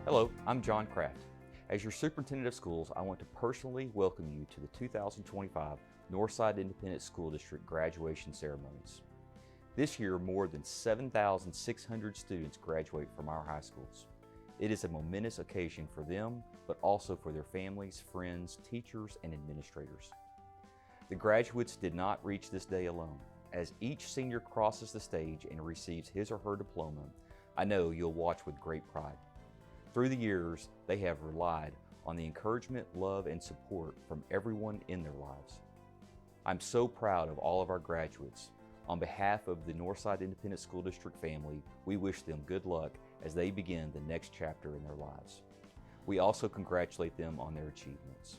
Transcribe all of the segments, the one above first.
Hello, I'm John Kraft. As your Superintendent of Schools, I want to personally welcome you to the 2025 Northside Independent School District graduation ceremonies. This year, more than 7,600 students graduate from our high schools. It is a momentous occasion for them, but also for their families, friends, teachers, and administrators. The graduates did not reach this day alone. As each senior crosses the stage and receives his or her diploma, I know you'll watch with great pride. Through the years, they have relied on the encouragement, love, and support from everyone in their lives. I'm so proud of all of our graduates. On behalf of the Northside Independent School District family, we wish them good luck as they begin the next chapter in their lives. We also congratulate them on their achievements.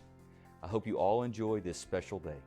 I hope you all enjoy this special day.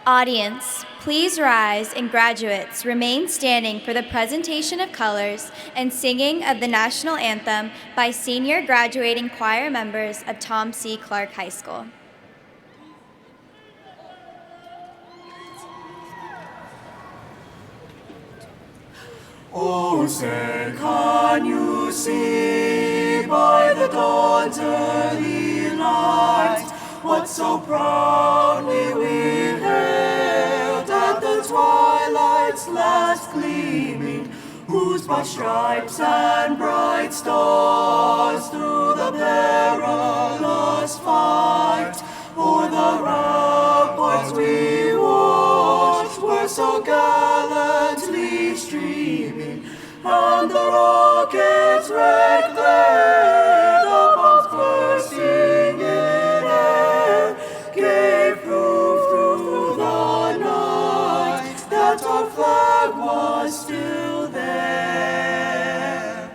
Audience, please rise, and graduates remain standing for the presentation of colors and singing of the national anthem by senior graduating choir members of Tom C. Clark High School. Oh, say, can you see by the dawn's early light what so proudly we hailed at the twilight's last gleaming, whose broad stripes and bright stars through the perilous fight o'er the ramparts we watched were so gallantly streaming, and the rocket's red glare, the bombs bursting in air, gave proof through the night that our flag was still there.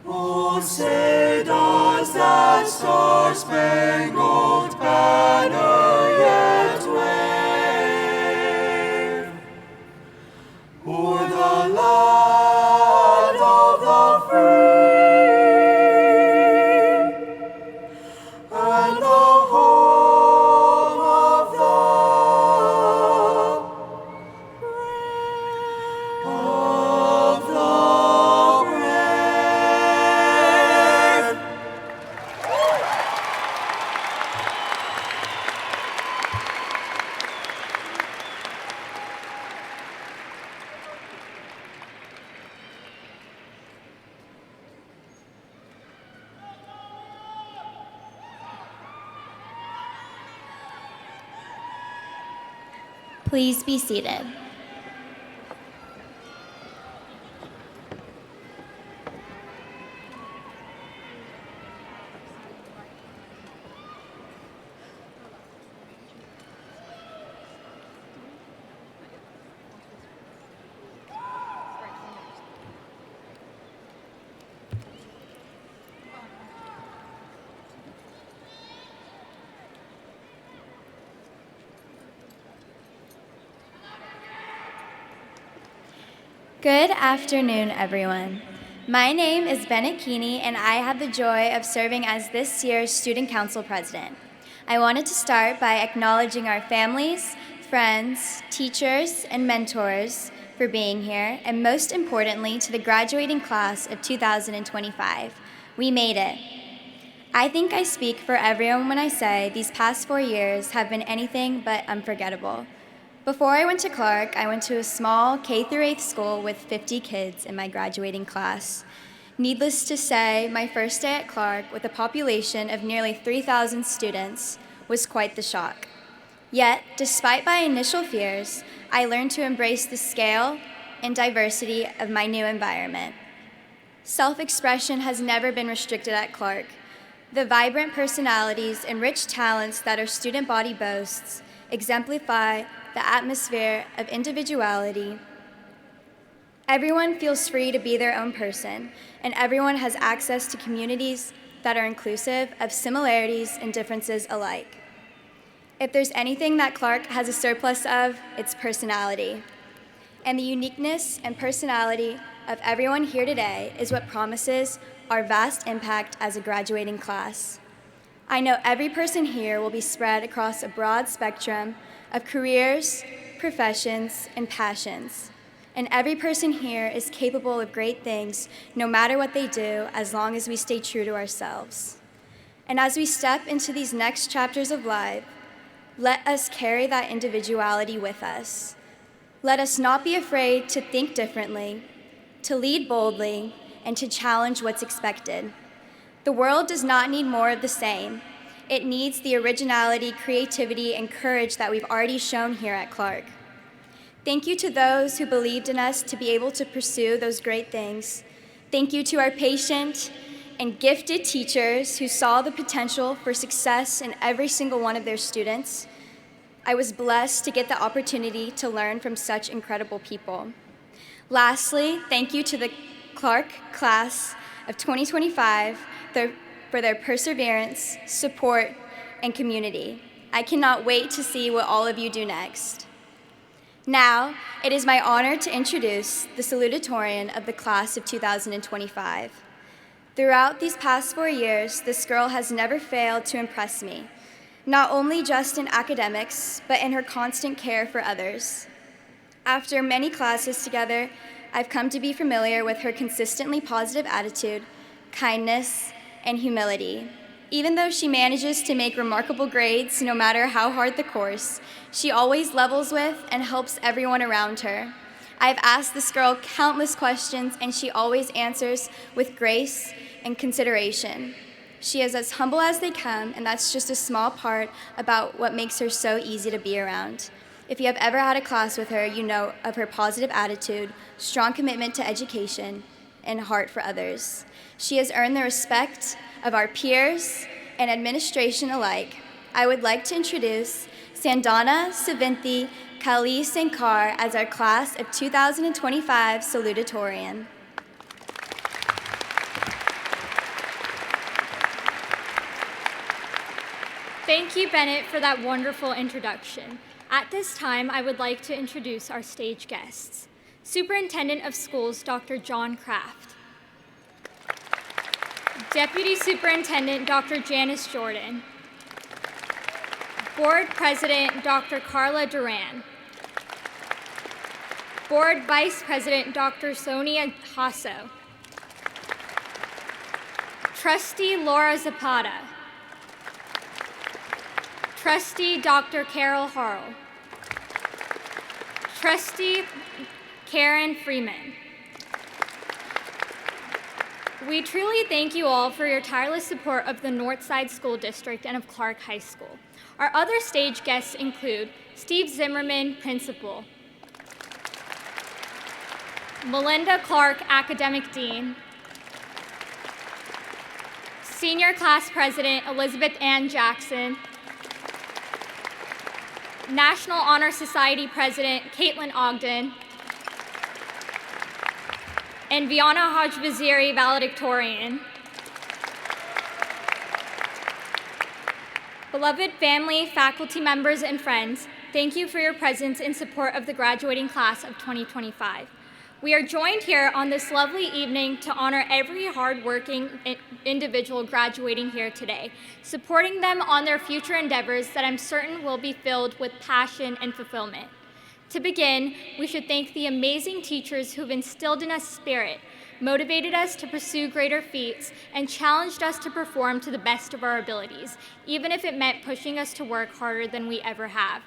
Oh, say, does that star-spangled banner yet wave o'er the land of the free and the home of the brave? Please be seated. Good afternoon, everyone. My name is Bennett Keeney, and I have the joy of serving as this year's Student Council President. I wanted to start by acknowledging our families, friends, teachers, and mentors for being here, and most importantly, to the graduating class of 2025. We made it. I think I speak for everyone when I say these past 4 years have been anything but unforgettable. Before I went to Clark, I went to a small K-8 school with 50 kids in my graduating class. Needless to say, my first day at Clark, with a population of nearly 3,000 students, was quite the shock. Yet, despite my initial fears, I learned to embrace the scale and diversity of my new environment. Self-expression has never been restricted at Clark. The vibrant personalities and rich talents that our student body boasts exemplify the atmosphere of individuality. Everyone feels free to be their own person, and everyone has access to communities that are inclusive of similarities and differences alike. If there's anything that Clark has a surplus of, it's personality. And the uniqueness and personality of everyone here today is what promises our vast impact as a graduating class. I know every person here will be spread across a broad spectrum of careers, professions, and passions. And every person here is capable of great things, no matter what they do, as long as we stay true to ourselves. And as we step into these next chapters of life, let us carry that individuality with us. Let us not be afraid to think differently, to lead boldly, and to challenge what's expected. The world does not need more of the same. It needs the originality, creativity, and courage that we've already shown here at Clark. Thank you to those who believed in us to be able to pursue those great things. Thank you to our patient and gifted teachers who saw the potential for success in every single one of their students. I was blessed to get the opportunity to learn from such incredible people. Lastly, thank you to the Clark class of 2025 for their perseverance, support, and community. I cannot wait to see what all of you do next. Now, it is my honor to introduce the salutatorian of the class of 2025. Throughout these past 4 years, this girl has never failed to impress me, not only just in academics, but in her constant care for others. After many classes together, I've come to be familiar with her consistently positive attitude, kindness, and humility. Even though she manages to make remarkable grades no matter how hard the course, she always levels with and helps everyone around her. I've asked this girl countless questions, and she always answers with grace and consideration. She is as humble as they come, and that's just a small part about what makes her so easy to be around. If you have ever had a class with her, you know of her positive attitude, strong commitment to education, and heart for others. She has earned the respect of our peers and administration alike. I would like to introduce Sandana Savinthi Kali Sankar as our class of 2025 salutatorian. Thank you, Bennett, for that wonderful introduction. At this time, I would like to introduce our stage guests. Superintendent of Schools, Dr. John Kraft. Deputy Superintendent, Dr. Janice Jordan. Board President, Dr. Carla Duran. Board Vice President, Dr. Sonia Hasso. Trustee Laura Zapata. Trustee Dr. Carol Harrell. Trustee Karen Freeman. We truly thank you all for your tireless support of the Northside School District and of Clark High School. Our other stage guests include Steve Zimmerman, Principal, Melinda Clark, Academic Dean, Senior Class President Elizabeth Ann Jackson, National Honor Society President Caitlin Ogden, and Viana Hajvaziri, valedictorian. Beloved family, faculty members, and friends, thank you for your presence in support of the graduating class of 2025. We are joined here on this lovely evening to honor every hardworking individual graduating here today, supporting them on their future endeavors that I'm certain will be filled with passion and fulfillment. To begin, we should thank the amazing teachers who've instilled in us spirit, motivated us to pursue greater feats, and challenged us to perform to the best of our abilities, even if it meant pushing us to work harder than we ever have.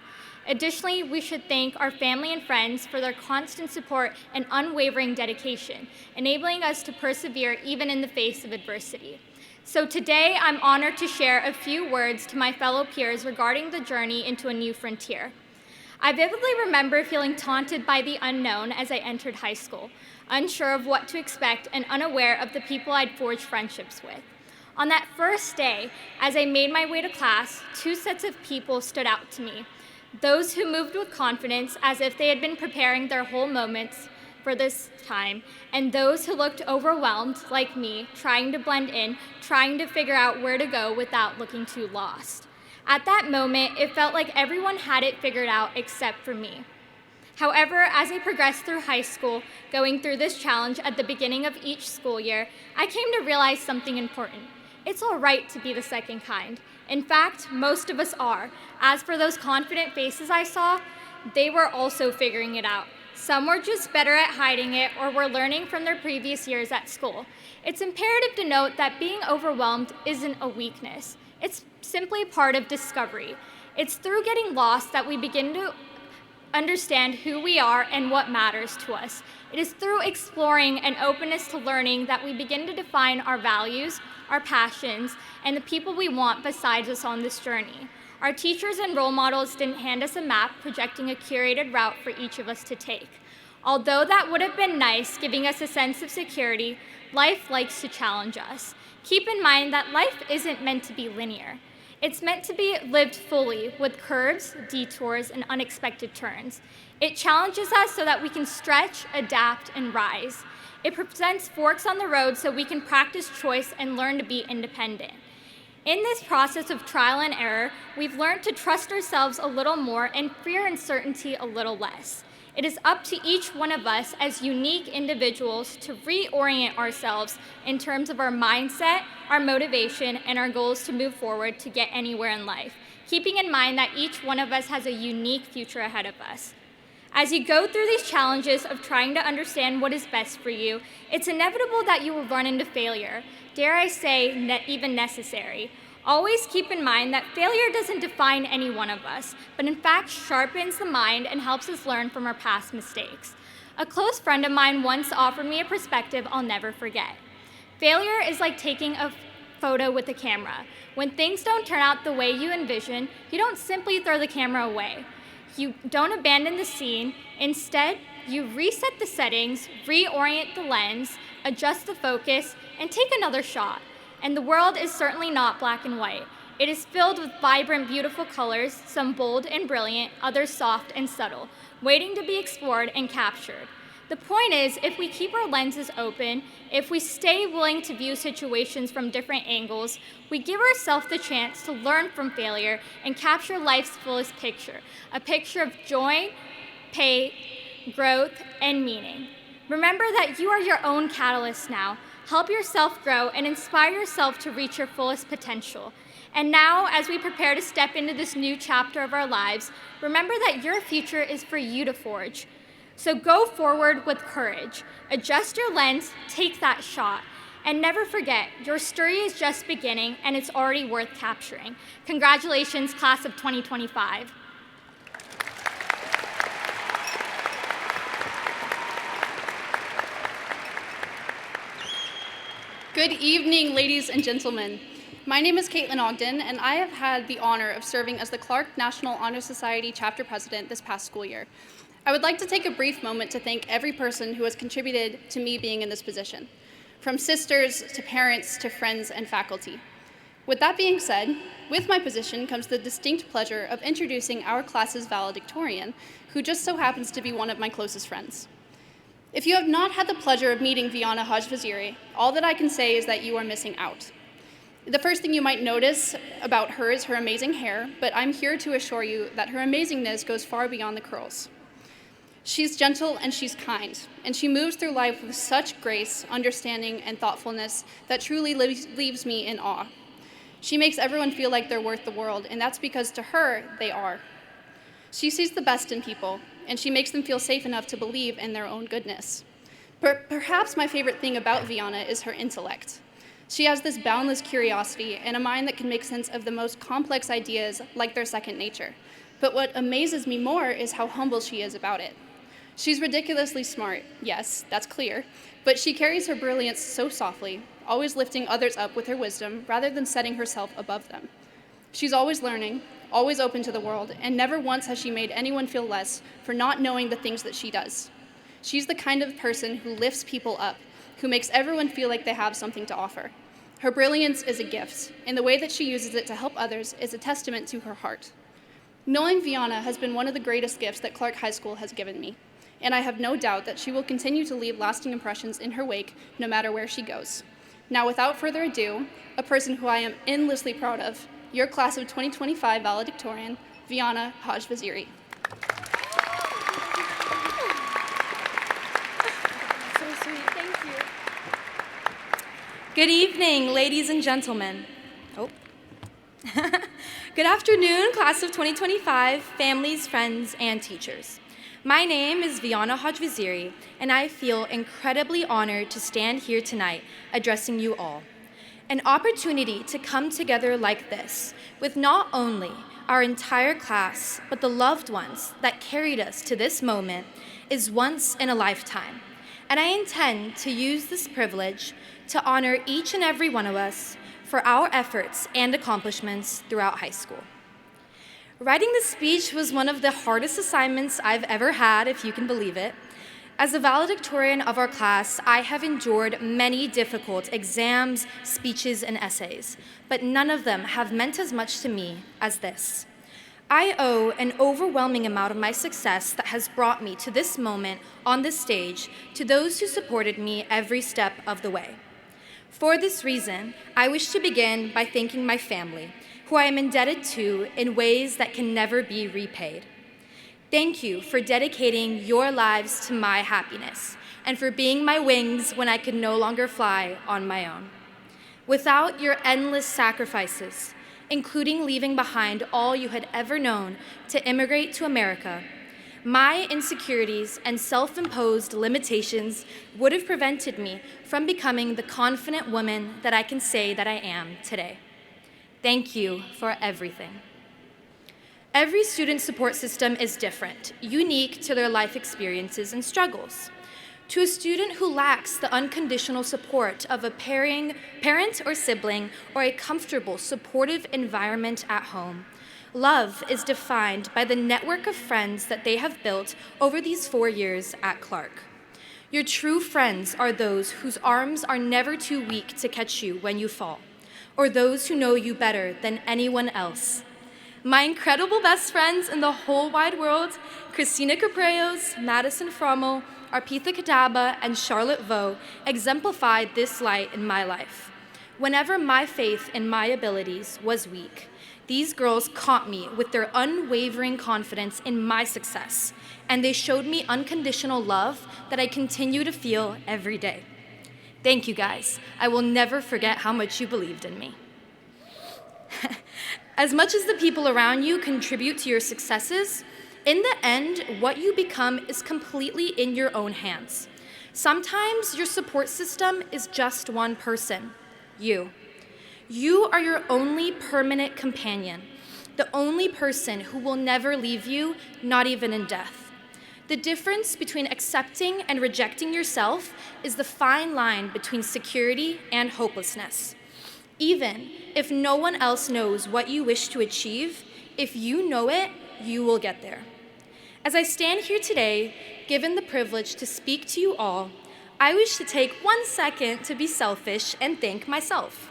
Additionally, we should thank our family and friends for their constant support and unwavering dedication, enabling us to persevere even in the face of adversity. So today, I'm honored to share a few words to my fellow peers regarding the journey into a new frontier. I vividly remember feeling taunted by the unknown as I entered high school, unsure of what to expect and unaware of the people I'd forged friendships with. On that first day, as I made my way to class, two sets of people stood out to me. Those who moved with confidence as if they had been preparing their whole moments for this time, and those who looked overwhelmed, like me, trying to blend in, trying to figure out where to go without looking too lost. At that moment, it felt like everyone had it figured out except for me. However, as I progressed through high school, going through this challenge at the beginning of each school year, I came to realize something important. It's all right to be the second kind. In fact, most of us are. As for those confident faces I saw, they were also figuring it out. Some were just better at hiding it or were learning from their previous years at school. It's imperative to note that being overwhelmed isn't a weakness. It's simply part of discovery. It's through getting lost that we begin to understand who we are and what matters to us. It is through exploring and openness to learning that we begin to define our values, our passions, and the people we want besides us on this journey. Our teachers and role models didn't hand us a map projecting a curated route for each of us to take. Although that would have been nice, giving us a sense of security, life likes to challenge us. Keep in mind that life isn't meant to be linear. It's meant to be lived fully with curves, detours, and unexpected turns. It challenges us so that we can stretch, adapt, and rise. It presents forks on the road so we can practice choice and learn to be independent. In this process of trial and error, we've learned to trust ourselves a little more and fear uncertainty a little less. It is up to each one of us as unique individuals to reorient ourselves in terms of our mindset, our motivation, and our goals to move forward to get anywhere in life, keeping in mind that each one of us has a unique future ahead of us. As you go through these challenges of trying to understand what is best for you, it's inevitable that you will run into failure, dare I say, even necessary. Always keep in mind that failure doesn't define any one of us, but in fact sharpens the mind and helps us learn from our past mistakes. A close friend of mine once offered me a perspective I'll never forget. Failure is like taking a photo with a camera. When things don't turn out the way you envision, you don't simply throw the camera away. You don't abandon the scene. Instead, you reset the settings, reorient the lens, adjust the focus, and take another shot. And the world is certainly not black and white. It is filled with vibrant, beautiful colors, some bold and brilliant, others soft and subtle, waiting to be explored and captured. The point is, if we keep our lenses open, if we stay willing to view situations from different angles, we give ourselves the chance to learn from failure and capture life's fullest picture, a picture of joy, pay, growth, and meaning. Remember that you are your own catalyst now. Help yourself grow and inspire yourself to reach your fullest potential. And now, as we prepare to step into this new chapter of our lives, remember that your future is for you to forge. So go forward with courage. Adjust your lens, take that shot. And never forget, your story is just beginning and it's already worth capturing. Congratulations, class of 2025. Good evening, ladies and gentlemen. My name is Caitlin Ogden, and I have had the honor of serving as the Clark National Honor Society chapter president this past school year. I would like to take a brief moment to thank every person who has contributed to me being in this position, from sisters to parents to friends and faculty. With that being said, with my position comes the distinct pleasure of introducing our class's valedictorian, who just so happens to be one of my closest friends. If you have not had the pleasure of meeting Viana Hajvaziri, all that I can say is that you are missing out. The first thing you might notice about her is her amazing hair, but I'm here to assure you that her amazingness goes far beyond the curls. She's gentle and she's kind, and she moves through life with such grace, understanding, and thoughtfulness that truly leaves me in awe. She makes everyone feel like they're worth the world, and that's because to her, they are. She sees the best in people, and she makes them feel safe enough to believe in their own goodness. But perhaps my favorite thing about Viana is her intellect. She has this boundless curiosity and a mind that can make sense of the most complex ideas like their second nature. But what amazes me more is how humble she is about it. She's ridiculously smart, yes, that's clear, but she carries her brilliance so softly, always lifting others up with her wisdom rather than setting herself above them. She's always learning, always open to the world, and never once has she made anyone feel less for not knowing the things that she does. She's the kind of person who lifts people up, who makes everyone feel like they have something to offer. Her brilliance is a gift, and the way that she uses it to help others is a testament to her heart. Knowing Viana has been one of the greatest gifts that Clark High School has given me, and I have no doubt that she will continue to leave lasting impressions in her wake no matter where she goes. Now, without further ado, a person who I am endlessly proud of, your class of 2025 valedictorian, Viana Hajvaziri. So sweet, thank you. Good evening, ladies and gentlemen. Good afternoon, class of 2025, families, friends, and teachers. My name is Viana Hajvaziri, and I feel incredibly honored to stand here tonight addressing you all. An opportunity to come together like this, with not only our entire class, but the loved ones that carried us to this moment, is once in a lifetime. And I intend to use this privilege to honor each and every one of us for our efforts and accomplishments throughout high school. Writing this speech was one of the hardest assignments I've ever had, if you can believe it. As a valedictorian of our class, I have endured many difficult exams, speeches, and essays, but none of them have meant as much to me as this. I owe an overwhelming amount of my success that has brought me to this moment on this stage to those who supported me every step of the way. For this reason, I wish to begin by thanking my family, who I am indebted to in ways that can never be repaid. Thank you for dedicating your lives to my happiness and for being my wings when I could no longer fly on my own. Without your endless sacrifices, including leaving behind all you had ever known to immigrate to America, my insecurities and self-imposed limitations would have prevented me from becoming the confident woman that I can say that I am today. Thank you for everything. Every student support system is different, unique to their life experiences and struggles. To a student who lacks the unconditional support of a parent or sibling or a comfortable, supportive environment at home, love is defined by the network of friends that they have built over these 4 years at Clark. Your true friends are those whose arms are never too weak to catch you when you fall, or those who know you better than anyone else. My incredible best friends in the whole wide world, Christina Capreyos, Madison Frommel, Arpitha Kadaba, and Charlotte Vo, exemplified this light in my life. Whenever my faith in my abilities was weak, these girls caught me with their unwavering confidence in my success, and they showed me unconditional love that I continue to feel every day. Thank you, guys. I will never forget how much you believed in me. As much as the people around you contribute to your successes, in the end, what you become is completely in your own hands. Sometimes your support system is just one person, you. You are your only permanent companion, the only person who will never leave you, not even in death. The difference between accepting and rejecting yourself is the fine line between security and hopelessness. Even if no one else knows what you wish to achieve, if you know it, you will get there. As I stand here today, given the privilege to speak to you all, I wish to take 1 second to be selfish and thank myself.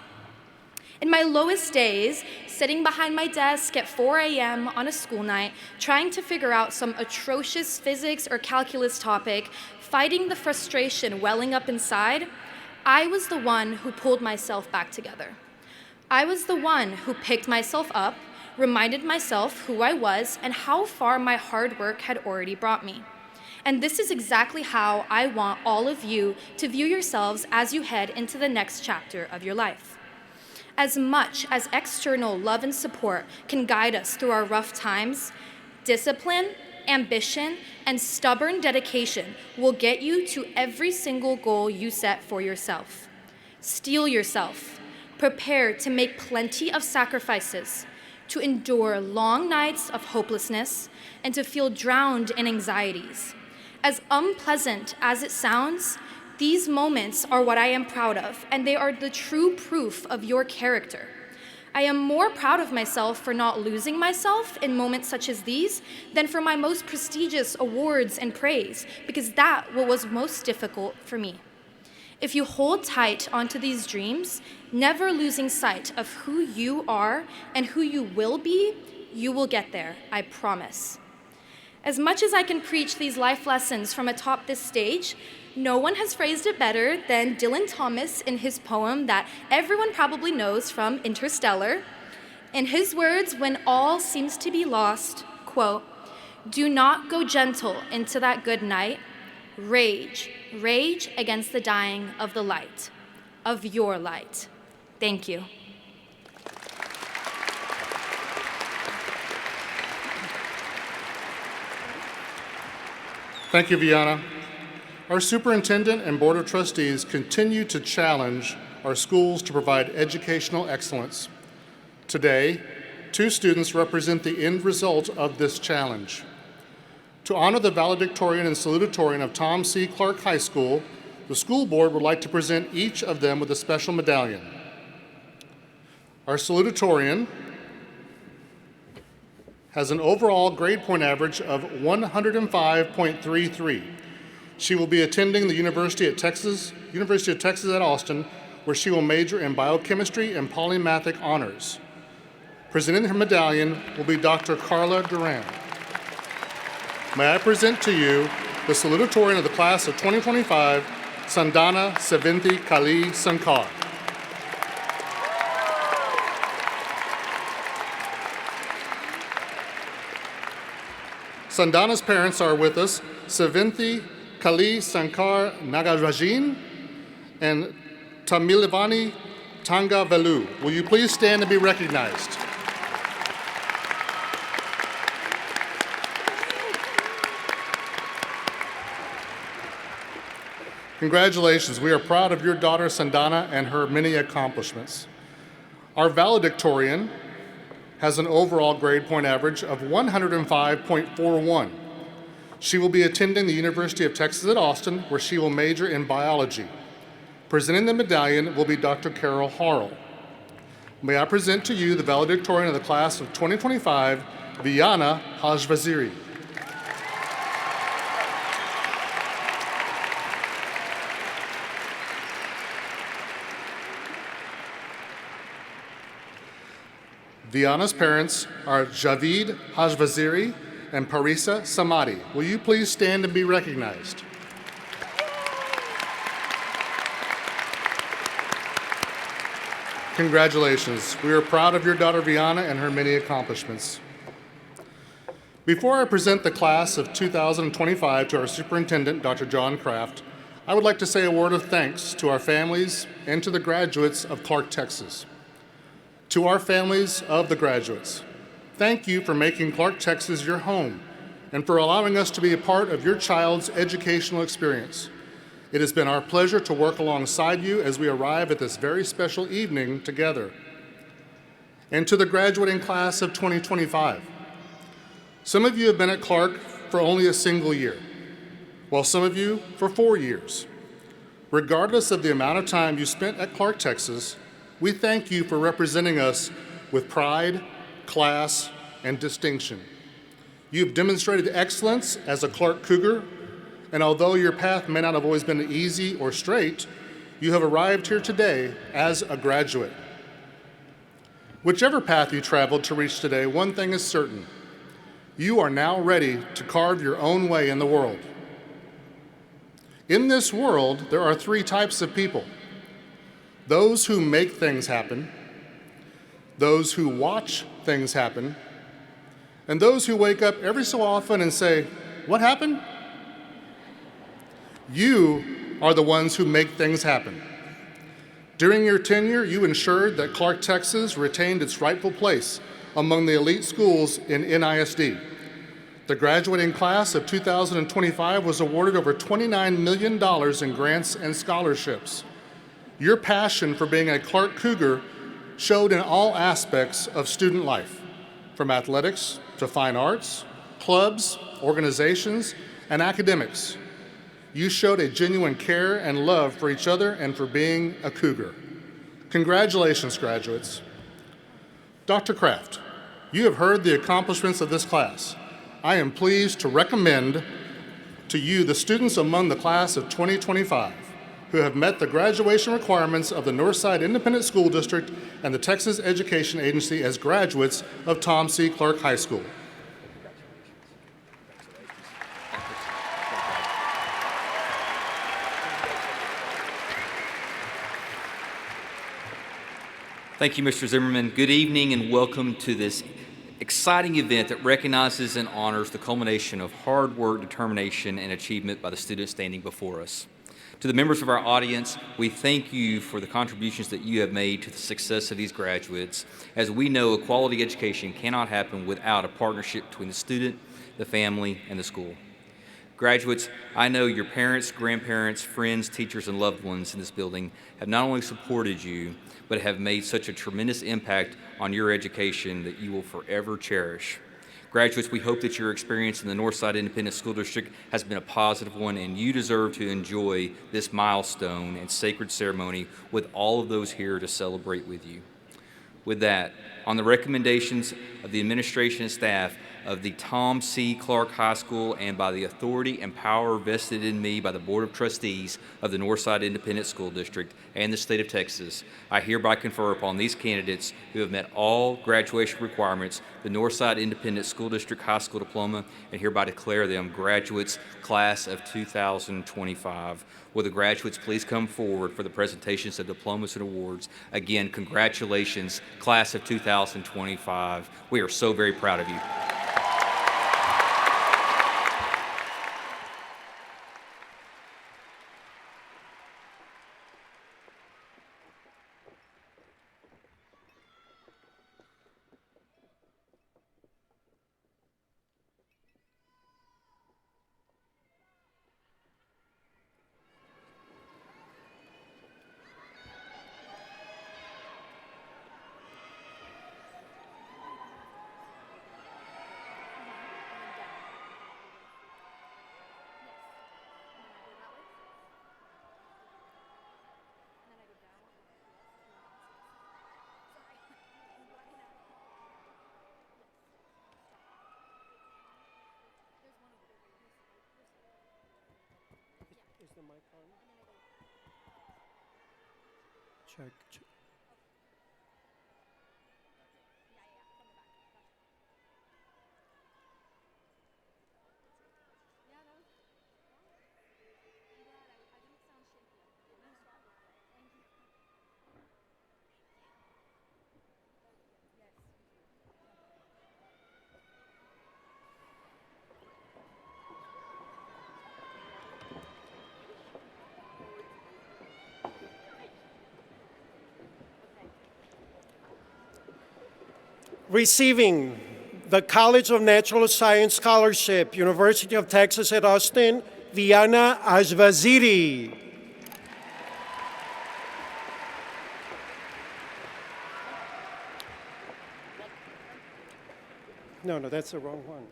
In my lowest days, sitting behind my desk at 4 a.m. on a school night, trying to figure out some atrocious physics or calculus topic, fighting the frustration welling up inside, I was the one who pulled myself back together. I was the one who picked myself up, reminded myself who I was and how far my hard work had already brought me. And this is exactly how I want all of you to view yourselves as you head into the next chapter of your life. As much as external love and support can guide us through our rough times, discipline, ambition, and stubborn dedication will get you to every single goal you set for yourself. Steel yourself. Prepare to make plenty of sacrifices, to endure long nights of hopelessness, and to feel drowned in anxieties. As unpleasant as it sounds, these moments are what I am proud of, and they are the true proof of your character. I am more proud of myself for not losing myself in moments such as these than for my most prestigious awards and praise, because that was most difficult for me. If you hold tight onto these dreams, never losing sight of who you are and who you will be, you will get there, I promise. As much as I can preach these life lessons from atop this stage, no one has phrased it better than Dylan Thomas in his poem that everyone probably knows from Interstellar. In his words, when all seems to be lost, quote, "Do not go gentle into that good night. Rage, rage against the dying of the light, of your light." Thank you. Thank you, Viana. Our superintendent and board of trustees continue to challenge our schools to provide educational excellence. Today, 2 students represent the end result of this challenge. To honor the valedictorian and salutatorian of Tom C. Clark High School, the school board would like to present each of them with a special medallion. Our salutatorian has an overall grade point average of 105.33. She will be attending the University of Texas at Austin, where she will major in biochemistry and polymathic honors. Presenting her medallion will be Dr. Carla Duran. May I present to you the salutatorian of the class of 2025, Sandana Sevinthi Kali Sankar. Sandana's parents are with us, Savinthi Kali Sankar Nagarajin and Tamilivani Tanga Velu. Will you please stand and be recognized? Congratulations. We are proud of your daughter Sandana and her many accomplishments. Our valedictorian has an overall grade point average of 105.41. She will be attending the University of Texas at Austin, where she will major in biology. Presenting the medallion will be Dr. Carol Harrell. May I present to you the valedictorian of the class of 2025, Viana Hajvaziri. Viana's parents are Javid Hajvaziri and Parisa Samadi. Will you please stand and be recognized? Congratulations. We are proud of your daughter Viana and her many accomplishments. Before I present the class of 2025 to our superintendent, Dr. John Kraft, I would like to say a word of thanks to our families and to the graduates of Clark, Texas. To our families of the graduates, thank you for making Clark, Texas your home and for allowing us to be a part of your child's educational experience. It has been our pleasure to work alongside you as we arrive at this very special evening together. And to the graduating class of 2025, some of you have been at Clark for only a single year, while some of you for 4 years. Regardless of the amount of time you spent at Clark, Texas, we thank you for representing us with pride, class, and distinction. You've demonstrated excellence as a Clark Cougar, and although your path may not have always been easy or straight, you have arrived here today as a graduate. Whichever path you traveled to reach today, one thing is certain. You are now ready to carve your own way in the world. In this world, there are 3 types of people. Those who make things happen, those who watch things happen, and those who wake up every so often and say, "What happened?" You are the ones who make things happen. During your tenure, you ensured that Clark, Texas retained its rightful place among the elite schools in NISD. The graduating class of 2025 was awarded over $29 million in grants and scholarships. Your passion for being a Clark Cougar showed in all aspects of student life, from athletics to fine arts, clubs, organizations, and academics. You showed a genuine care and love for each other and for being a Cougar. Congratulations, graduates. Dr. Kraft, you have heard the accomplishments of this class. I am pleased to recommend to you the students among the class of 2025 who have met the graduation requirements of the Northside Independent School District and the Texas Education Agency as graduates of Tom C. Clark High School. Thank you, Mr. Zimmerman. Good evening and welcome to this exciting event that recognizes and honors the culmination of hard work, determination, and achievement by the students standing before us. To the members of our audience, we thank you for the contributions that you have made to the success of these graduates. As we know, a quality education cannot happen without a partnership between the student, the family, and the school. Graduates, I know your parents, grandparents, friends, teachers, and loved ones in this building have not only supported you, but have made such a tremendous impact on your education that you will forever cherish. Graduates, we hope that your experience in the Northside Independent School District has been a positive one, and you deserve to enjoy this milestone and sacred ceremony with all of those here to celebrate with you. With that, on the recommendations of the administration and staff of the Tom C. Clark High School and by the authority and power vested in me by the Board of Trustees of the Northside Independent School District and the state of Texas, I hereby confer upon these candidates who have met all graduation requirements the Northside Independent School District High School Diploma and hereby declare them graduates class of 2025. Will the graduates please come forward for the presentations of diplomas and awards? Again, congratulations, class of 2025. We are so very proud of you. Check. Receiving the College of Natural Science Scholarship, University of Texas at Austin, Viana Ajvaziri. No, that's the wrong one.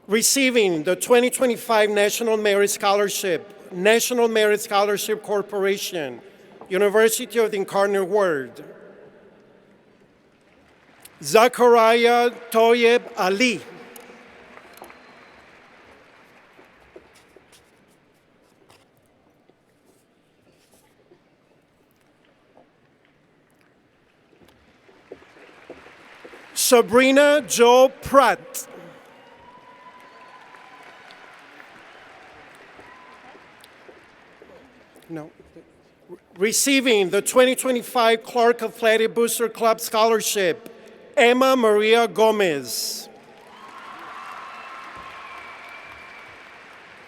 Receiving the 2025 National Merit Scholarship, National Merit Scholarship Corporation, University of the Incarnate Word, Zachariah Toyeb Ali. Sabrina Jo Pratt. No. Receiving the 2025 Clark Athletic Booster Club Scholarship, Emma Maria Gomez.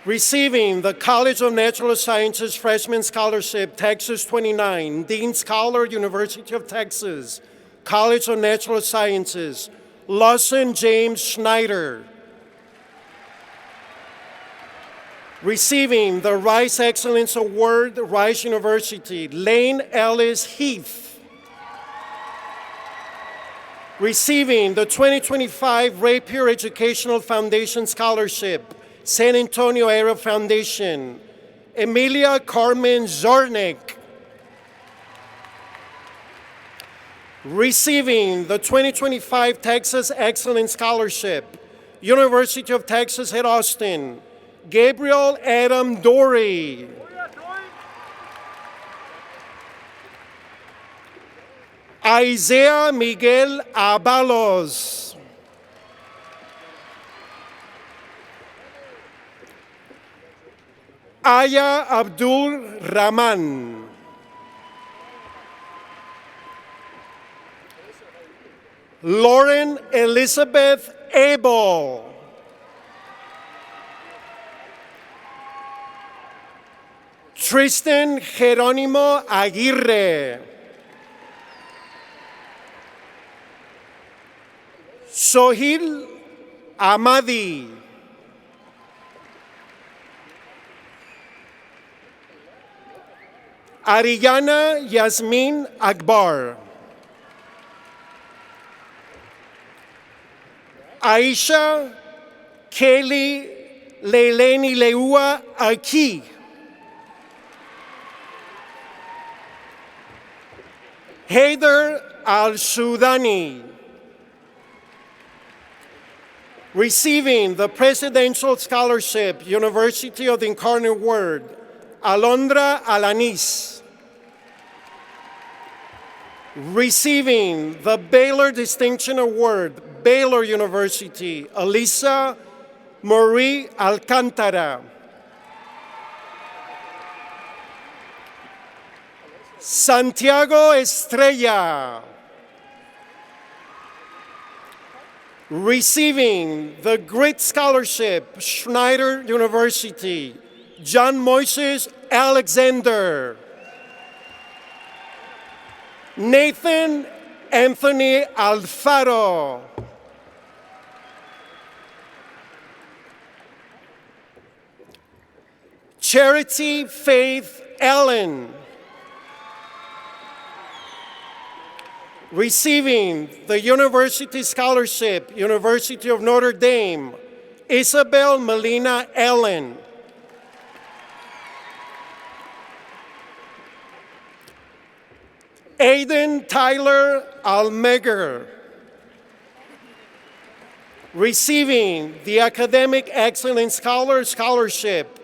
Receiving the College of Natural Sciences Freshman Scholarship, Texas 29, Dean Scholar, University of Texas, College of Natural Sciences, Lawson James Schneider. Receiving the Rice Excellence Award, Rice University, Lane Ellis Heath. Receiving the 2025 Rapier Educational Foundation Scholarship, San Antonio Area Foundation, Emilia Carmen Zornick. Receiving the 2025 Texas Excellence Scholarship, University of Texas at Austin, Gabriel Adam Dory. Isaiah Miguel Abalos. Aya Abdul Rahman. Lauren Elizabeth Abel. Tristan Jerónimo Aguirre. Sohil Amadi. Ariana Yasmin Akbar. Aisha Kelly Leileni Leua Aki. Haider Al-Sudani. Receiving the Presidential Scholarship, University of the Incarnate Word, Alondra Alanis. Receiving the Baylor Distinction Award, Baylor University, Elisa Marie Alcantara. Santiago Estrella. Receiving the Grit Scholarship, Schneider University, John Moises Alexander. Nathan Anthony Alfaro. Charity Faith Allen. Receiving the University Scholarship, University of Notre Dame, Isabel Melina Allen. Aiden Tyler Almeger. Receiving the Academic Excellence Scholarship,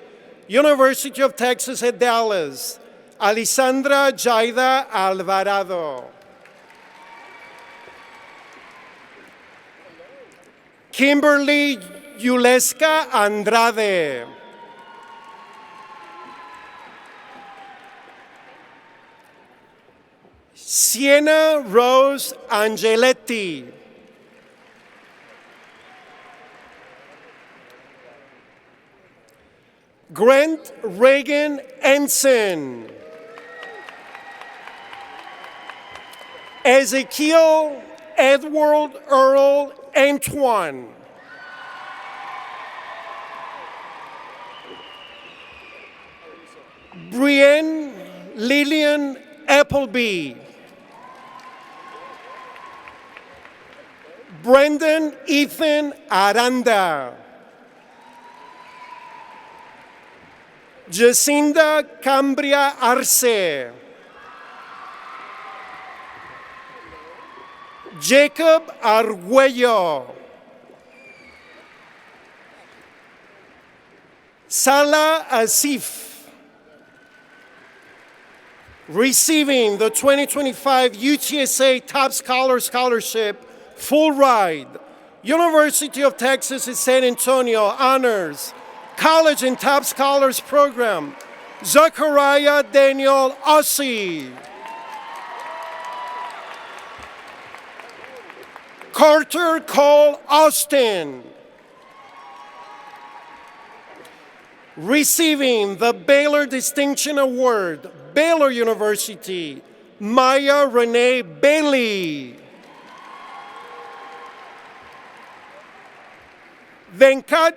University of Texas at Dallas, Alisandra Jaida Alvarado. Kimberly Yuleska Andrade. Sienna Rose Angeletti. Grant Reagan Ensign. Ezekiel Edward Earl Antoine. Brienne Lillian Appleby. Brendan Ethan Aranda. Jacinda Cambria Arce. Jacob Arguello. Salah Asif. Receiving the 2025 UTSA Top Scholar Scholarship, full ride, University of Texas at San Antonio Honors, College and Top Scholars Program, Zachariah Daniel Ossie. Carter Cole Austin. Receiving the Baylor Distinction Award, Baylor University, Maya Renee Bailey. Venkat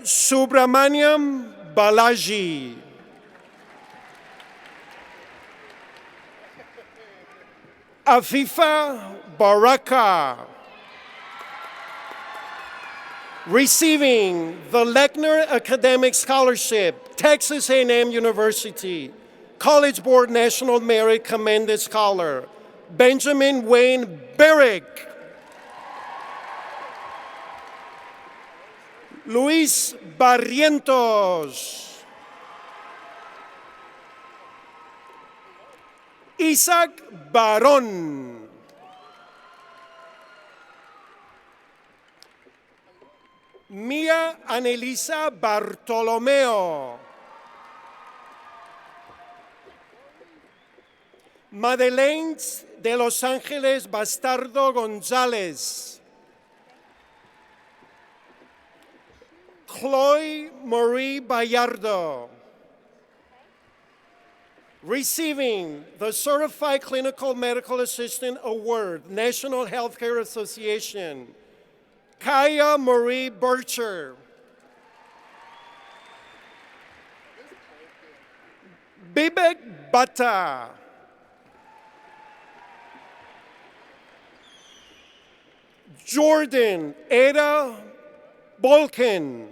Subramaniam Balaji. Afifa Baraka. Receiving the Lechner Academic Scholarship, Texas A&M University, College Board National Merit Commended Scholar, Benjamin Wayne Berrick. Luis Barrientos. Isaac Barón. Mia Anelisa Bartolomeo. Madeleine de Los Ángeles Bastardo González. Chloe Marie Bayardo. Receiving the Certified Clinical Medical Assistant Award, National Healthcare Association, Kaya Marie Bircher. Bibek Bata. Jordan Ada Bolkin.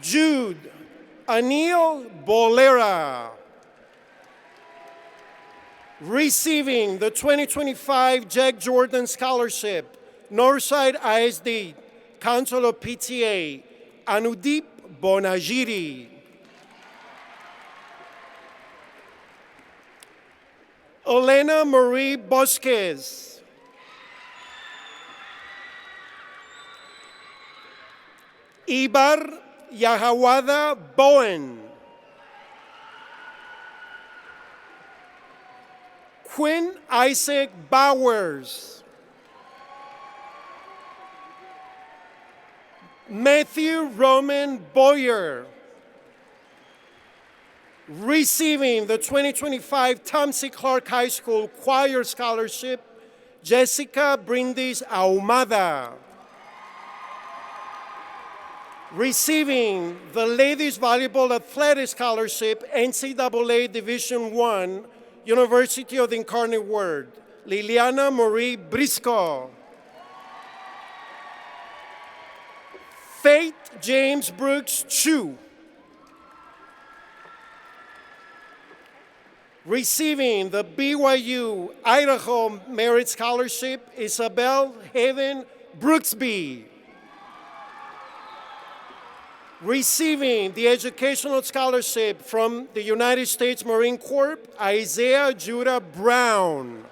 Jude Anil Bolera. Receiving the 2025 Jack Jordan Scholarship, Northside ISD, Council of PTA, Anudeep Bonagiri. Elena Marie Bosquez. Ibar Yahawada Bowen. Quinn Isaac Bowers. Matthew Roman Boyer. Receiving the 2025 Tom C. Clark High School Choir Scholarship, Jessica Brindis Ahumada. Receiving the Ladies Volleyball Athletic Scholarship, NCAA Division I, University of the Incarnate Word, Liliana Marie Briscoe. Faith James Brooks Chu. Receiving the BYU Idaho Merit Scholarship, Isabel Haven Brooksby. Receiving the educational scholarship from the United States Marine Corps, Isaiah Judah Brown.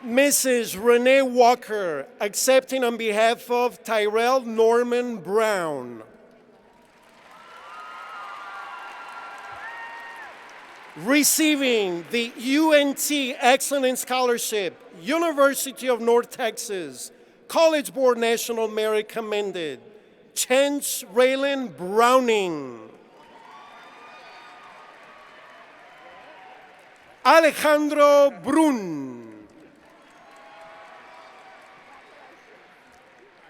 Mrs. Renee Walker, accepting on behalf of Tyrell Norman Brown. Receiving the UNT Excellence Scholarship, University of North Texas, College Board National Merit Commended, Chance Raylan Browning. Alejandro Brun.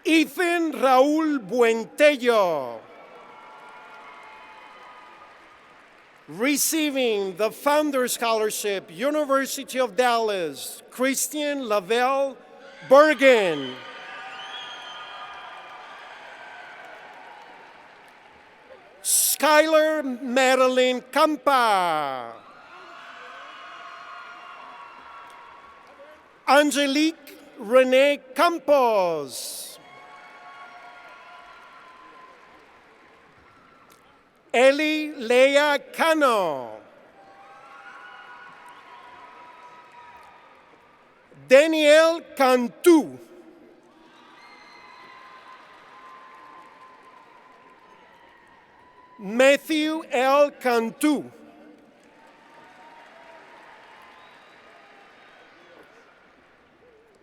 Ethan Raúl Buentello. Receiving the Founder Scholarship, University of Dallas, Christian Lavelle Bergen. Skylar Madeline Campa. Angelique Renee Campos. Eli Leia Cano. Daniel Cantu. Matthew L. Cantu.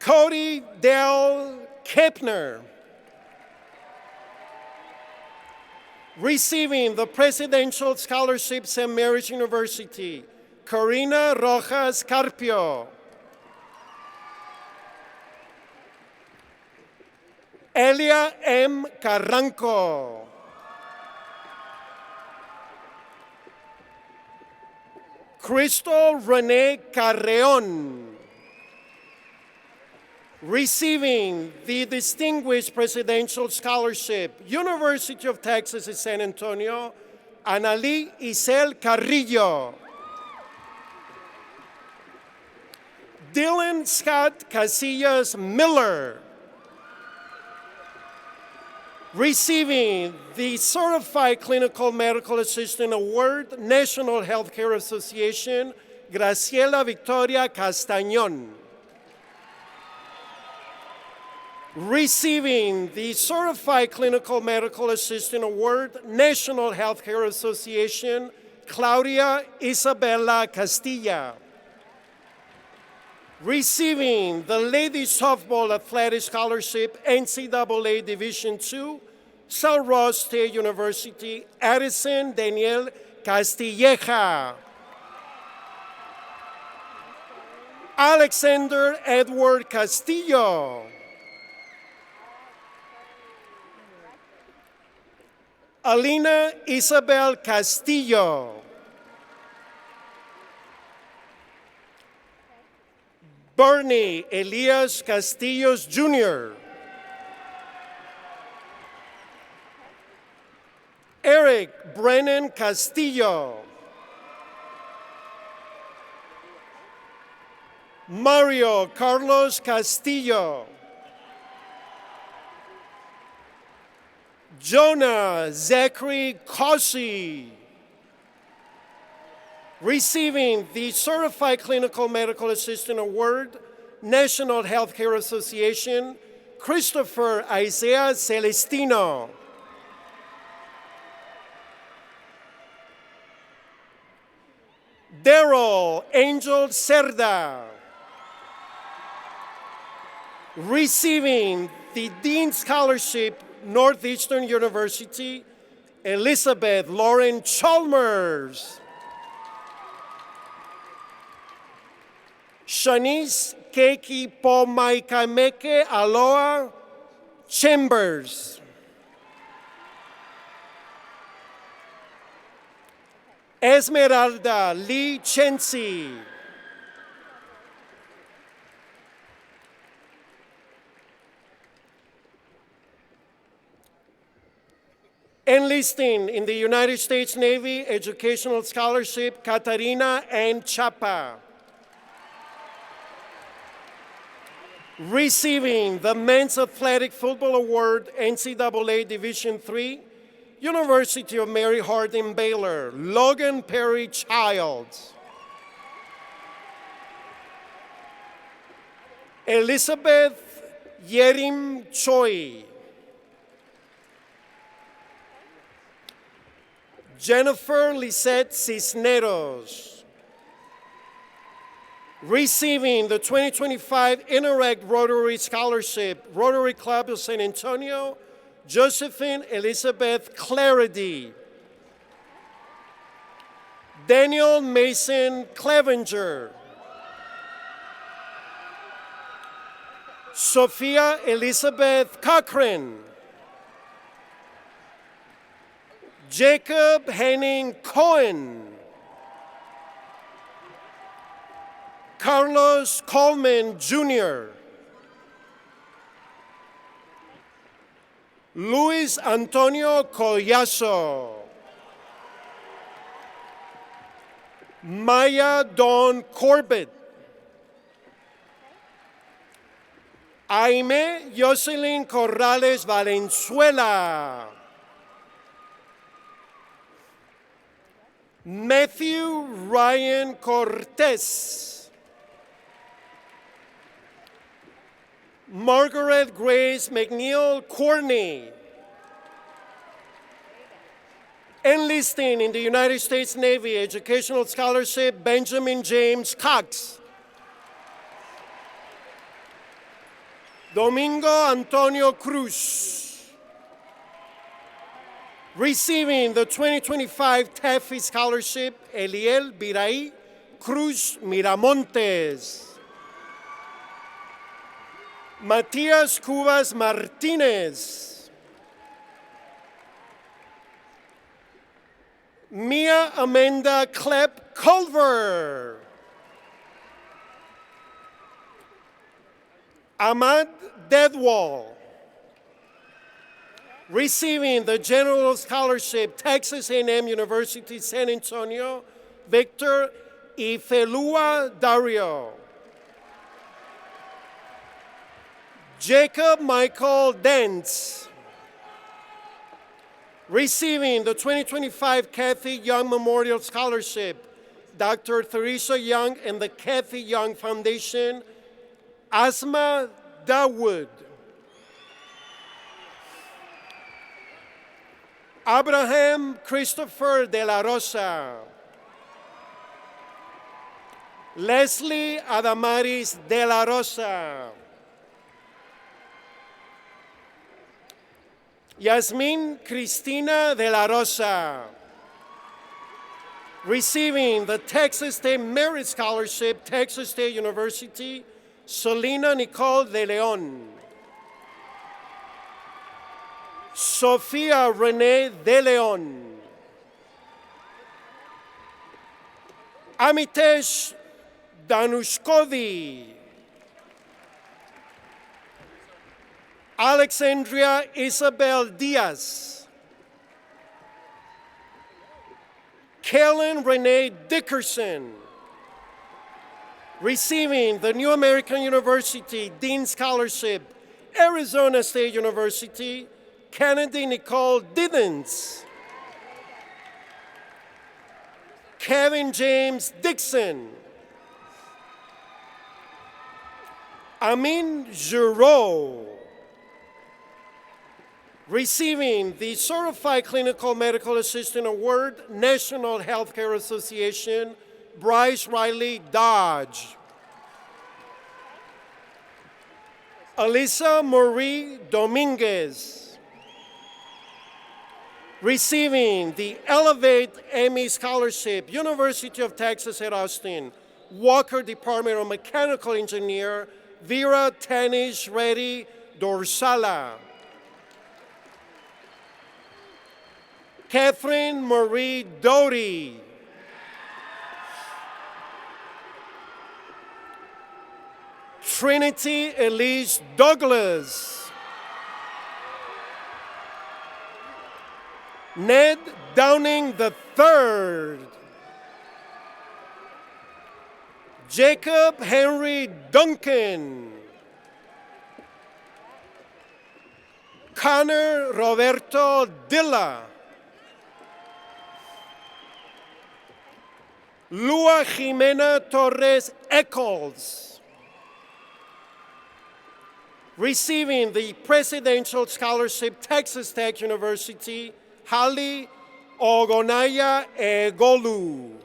Cody Del Kepner. Receiving the Presidential Scholarship, St. Mary's University, Corina Rojas Carpio. Elia M. Carranco. Crystal Renee Carreon. Receiving the Distinguished Presidential Scholarship, University of Texas at San Antonio, Analí Isel Carrillo. Dylan Scott Casillas Miller. Receiving the Certified Clinical Medical Assistant Award, National Healthcare Association, Graciela Victoria Castañón. Receiving the Certified Clinical Medical Assistant Award, National Healthcare Association, Claudia Isabella Castilla. Receiving the Ladies Softball Athletic Scholarship, NCAA Division II, St. Ross State University, Addison Daniel Castilleja. Alexander Edward Castillo. Alina Isabel Castillo. Bernie Elias Castillos Jr. Eric Brennan Castillo. Mario Carlos Castillo. Jonah Zachary Cossey. Receiving the Certified Clinical Medical Assistant Award, National Healthcare Association, Christopher Isaiah Celestino. Daryl Angel Cerda. Receiving the Dean Scholarship, Northeastern University, Elizabeth Lauren Chalmers. Shanice Keiki Pomaikameke Aloha Chambers. Esmeralda Lee Chensi. Enlisting in the United States Navy Educational Scholarship, Katarina Ann Chapa. Receiving the Men's Athletic Football Award, NCAA Division III, University of Mary Hardin Baylor, Logan Perry Childs. Elizabeth Yerim Choi. Jennifer Lisette Cisneros. Receiving the 2025 Interact Rotary Scholarship, Rotary Club of San Antonio, Josephine Elizabeth Clarity. Daniel Mason Clevenger. Sophia Elizabeth Cochran. Jacob Henning Cohen. Carlos Coleman Jr. Luis Antonio Collazo. Maya Dawn Corbett. Aime Jocelyn Corrales Valenzuela. Matthew Ryan Cortez. Margaret Grace McNeil Corney. Enlisting in the United States Navy Educational Scholarship, Benjamin James Cox. Domingo Antonio Cruz. Receiving the 2025 TAFE Scholarship, Eliel Biray Cruz Miramontes. Matias Cubas Martinez. Mia Amanda Klepp Culver. Ahmad Deadwall. Receiving the General Scholarship, Texas A&M University San Antonio, Victor Ifelua Dario. Jacob Michael Dentz. Receiving the 2025 Kathy Young Memorial Scholarship, Dr. Theresa Young and the Kathy Young Foundation, Asma Dawood. Abraham Christopher de la Rosa. Leslie Adamaris de la Rosa. Yasmin Cristina de la Rosa. Receiving the Texas State Merit Scholarship, Texas State University, Selena Nicole de Leon. Sofia Renee de Leon. Amitesh Danushkodi. Alexandria Isabel Diaz. Kellen Renee Dickerson. Receiving the New American University Dean Scholarship, Arizona State University, Kennedy Nicole Diddens. Kevin James Dixon. Amin Giroux. Receiving the Certified Clinical Medical Assistant Award, National Healthcare Association, Bryce Riley Dodge. Alisa Marie Dominguez. Receiving the Elevate Emmy Scholarship, University of Texas at Austin, Walker Department of Mechanical Engineer, Vera Tanish Reddy Dorsala. Catherine Marie Doty. Trinity Elise Douglas. Ned Downing III. Jacob Henry Duncan. Connor Roberto Dilla. Lua Jimena Torres Eccles. Receiving the Presidential Scholarship, Texas Tech University, Hali Ogonaya Egolu.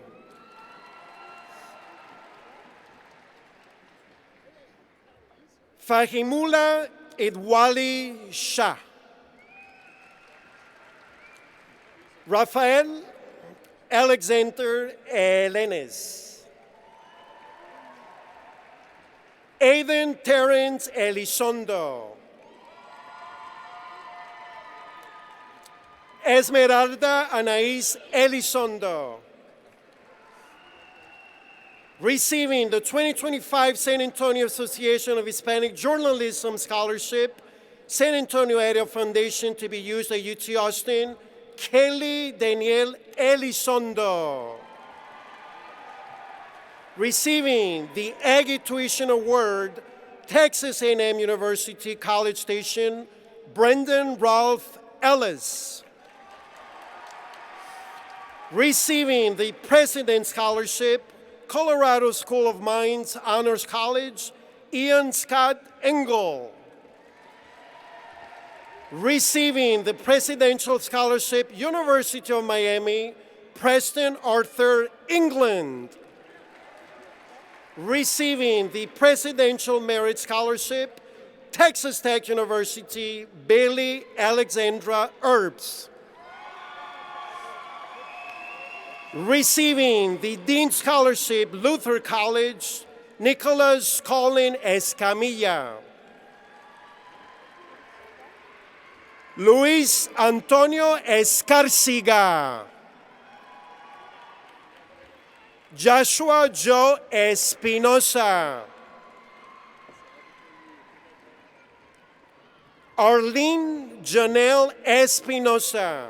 Fahimula Idwali Shah. Rafael Alexander Elenes. Aiden Terrence Elizondo. Esmeralda Anais Elizondo. Receiving the 2025 San Antonio Association of Hispanic Journalism Scholarship, San Antonio Area Foundation to be used at UT Austin, Kelly Danielle Elizondo. Receiving the Aggie Tuition Award, Texas A&M University College Station, Brendan Ralph Ellis. Receiving the President's Scholarship, Colorado School of Mines Honors College, Ian Scott Engel. Receiving the Presidential Scholarship, University of Miami, Preston Arthur England. Receiving the Presidential Merit Scholarship, Texas Tech University, Bailey Alexandra Earps. Receiving the Dean Scholarship, Luther College, Nicholas Colin Escamilla. Luis Antonio Escarciga. Joshua Joe Espinosa. Arlene Janelle Espinosa.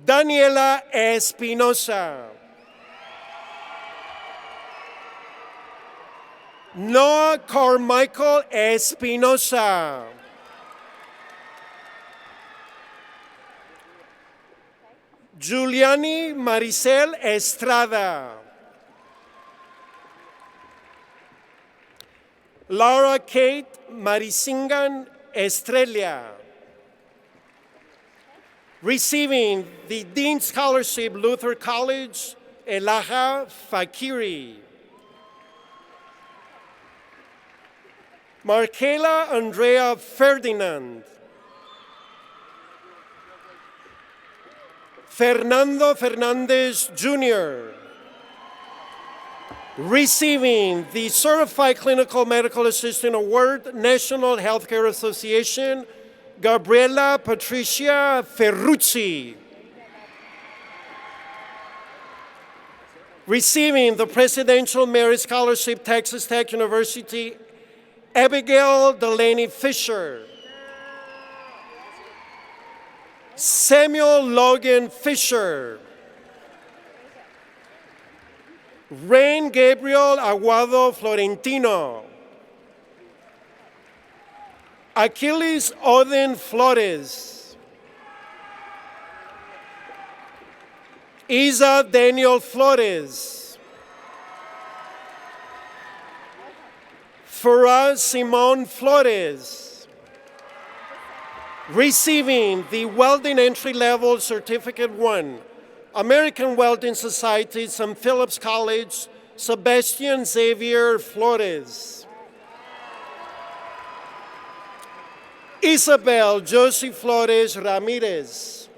Daniela Espinosa. Noah Carmichael Espinosa. Giuliani Maricel Estrada. Laura Kate Marisingan Estrella. Receiving the Dean Scholarship, Luther College, Elaha Fakiri. Markela Andrea Ferdinand. Fernando Fernandez Jr. Receiving the Certified Clinical Medical Assistant Award, National Healthcare Association, Gabriela Patricia Ferrucci. Receiving the Presidential Merit Scholarship, Texas Tech University, Abigail Delaney Fisher. Samuel Logan Fisher. Rain Gabriel Aguado Florentino. Achilles Odin Flores. Isa Daniel Flores. Farah Simone Flores. Receiving the Welding Entry Level Certificate 1, American Welding Society, St. Philip's College, Sebastian Xavier Flores. Isabel Josie Flores Ramirez.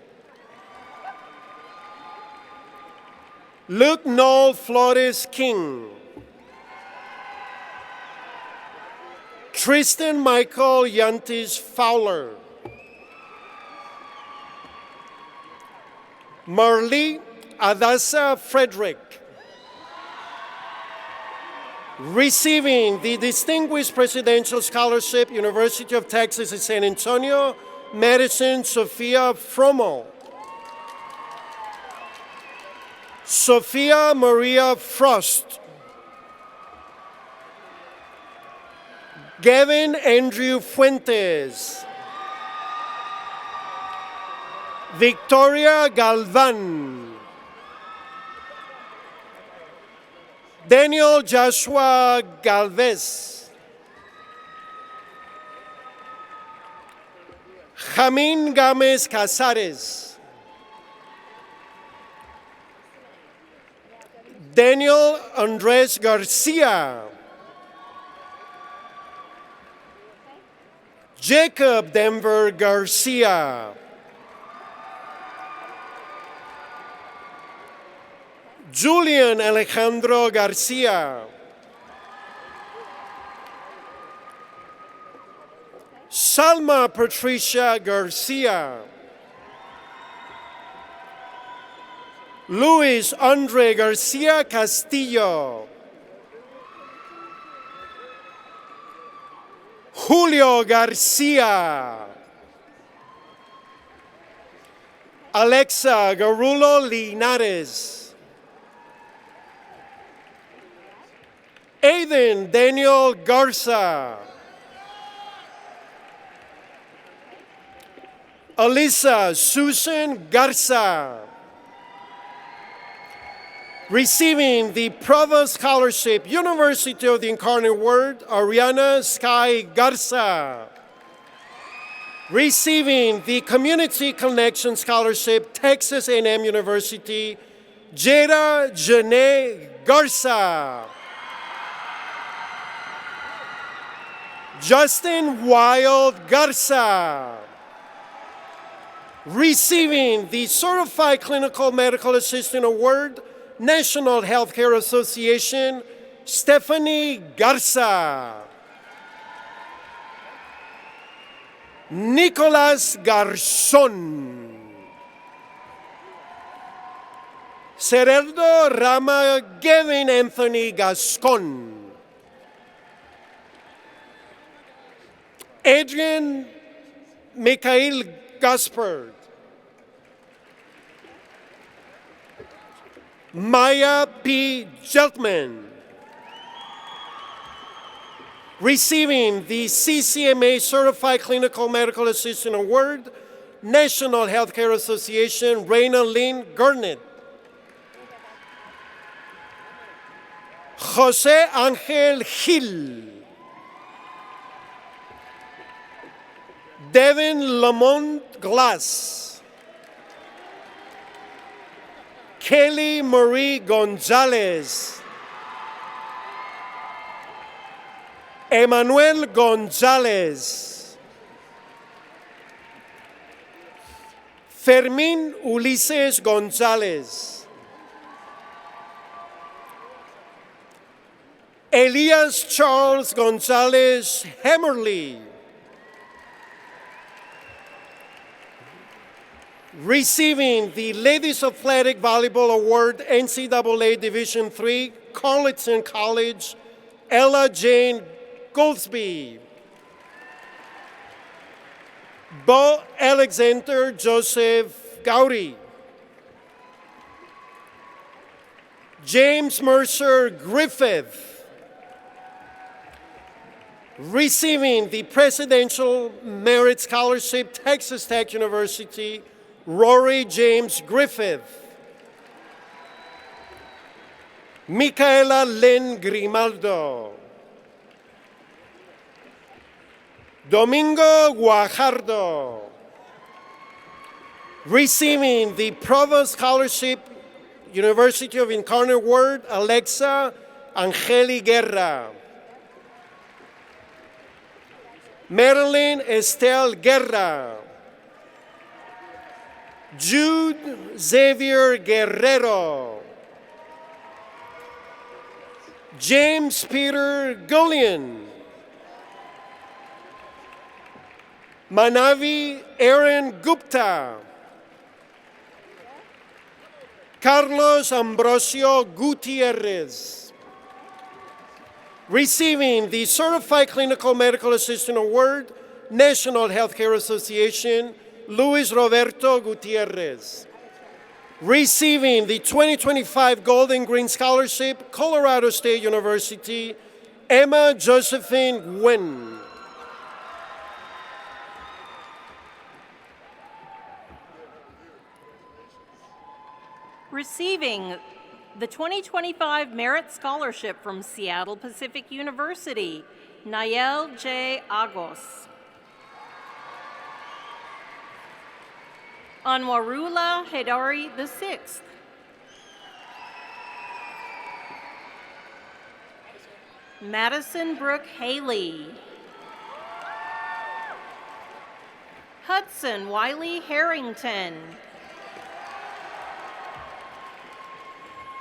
Luke Noel Flores King. Tristan Michael Yantis Fowler. Marlee Adasa Frederick. Receiving the Distinguished Presidential Scholarship, University of Texas at San Antonio, Madison Sophia Fromo. Sophia Maria Frost. Gavin Andrew Fuentes. Victoria Galvan. Daniel Joshua Galvez. Jamin Gámez Casares. Daniel Andrés Garcia. Jacob Denver Garcia. Julian Alejandro Garcia. Salma Patricia Garcia. Luis Andre Garcia Castillo. Julio Garcia. Alexa Garulo Linares. Aiden Daniel Garza. Alyssa Susan Garza. Receiving the Provost Scholarship, University of the Incarnate Word, Ariana Sky Garza. Receiving the Community Connection Scholarship, Texas A&M University, Jada Janae Garza. Justin Wild Garza. Receiving the Certified Clinical Medical Assistant Award, National Healthcare Association, Stephanie Garza. Nicolas Garzón. Cereldo Rama Gavin Anthony Gascon. Adrian Mikhail Gaspard. Maya P. Geltman. Receiving the CCMA Certified Clinical Medical Assistant Award, National Healthcare Association, Reina Lynn Gurnett. Jose Angel Gil. Devin Lamont Glass. Kelly Marie Gonzalez. Emmanuel Gonzalez. Fermín Ulises Gonzalez. Elias Charles Gonzalez Hammerly. Receiving the Ladies Athletic Volleyball Award, NCAA Division III, Carleton College, Ella Jane Goldsby. Bo Alexander Joseph Gowdy. James Mercer Griffith. Receiving the Presidential Merit Scholarship, Texas Tech University, Rory James Griffith. Micaela Lynn Grimaldo. Domingo Guajardo. Receiving the Provost Scholarship, University of Incarnate Word, Alexa Angeli Guerra. Marilyn Estelle Guerra. Jude Xavier Guerrero. James Peter Gullion. Manavi Aaron Gupta. Carlos Ambrosio Gutierrez. Receiving the Certified Clinical Medical Assistant Award, National Healthcare Association, Luis Roberto Gutierrez. Receiving the 2025 Golden Green Scholarship, Colorado State University, Emma Josephine Nguyen. Receiving the 2025 Merit Scholarship from Seattle Pacific University, Nayel J. Agos. Anwarula Hedari VI. Madison Brooke Haley. Hudson Wiley Harrington.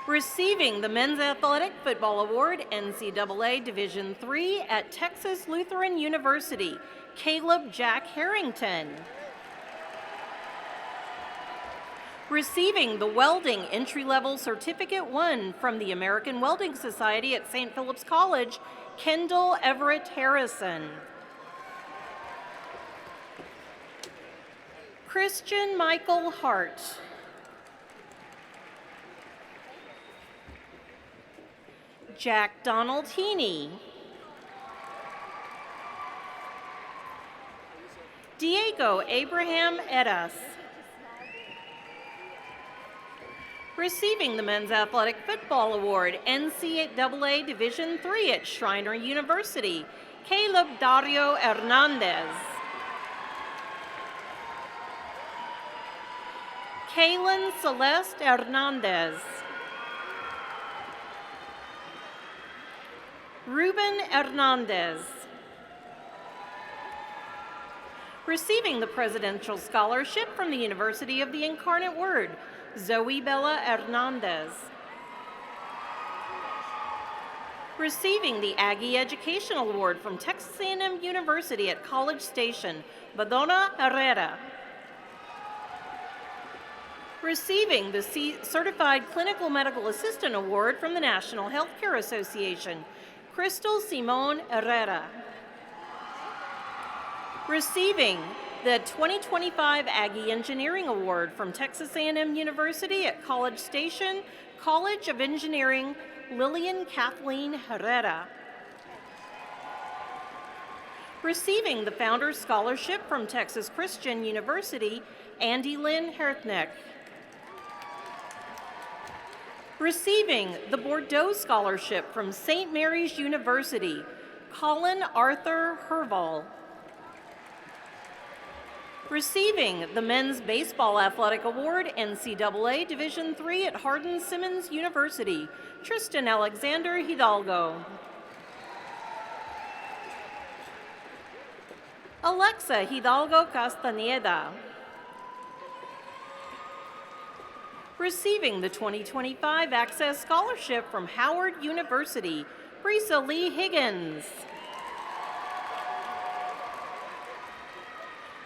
Receiving the Men's Athletic Football Award, NCAA Division III at Texas Lutheran University, Caleb Jack Harrington. Receiving the Welding Entry-Level Certificate 1 from the American Welding Society at St. Philip's College, Kendall Everett Harrison. Christian Michael Hart. Jack Donald Heaney. Diego Abraham Edas. Receiving the Men's Athletic Football Award, NCAA Division III at Schreiner University, Caleb Dario Hernandez. Kaylin Celeste Hernandez. Ruben Hernandez. Receiving the Presidential Scholarship from the University of the Incarnate Word, Zoe Bella Hernandez. Receiving the Aggie Educational Award from Texas A&M University at College Station, Badona Herrera. Receiving the Certified Clinical Medical Assistant Award from the National Healthcare Association, Crystal Simone Herrera. Receiving the 2025 Aggie Engineering Award from Texas A&M University at College Station, College of Engineering, Lillian Kathleen Herrera. Receiving the Founders Scholarship from Texas Christian University, Andy Lynn Hertneck. Receiving the Bordeaux Scholarship from St. Mary's University, Colin Arthur Herval. Receiving the Men's Baseball Athletic Award, NCAA Division III at Hardin-Simmons University, Tristan Alexander Hidalgo. Alexa Hidalgo Castaneda. Receiving the 2025 Access Scholarship from Howard University, Brisa Lee Higgins.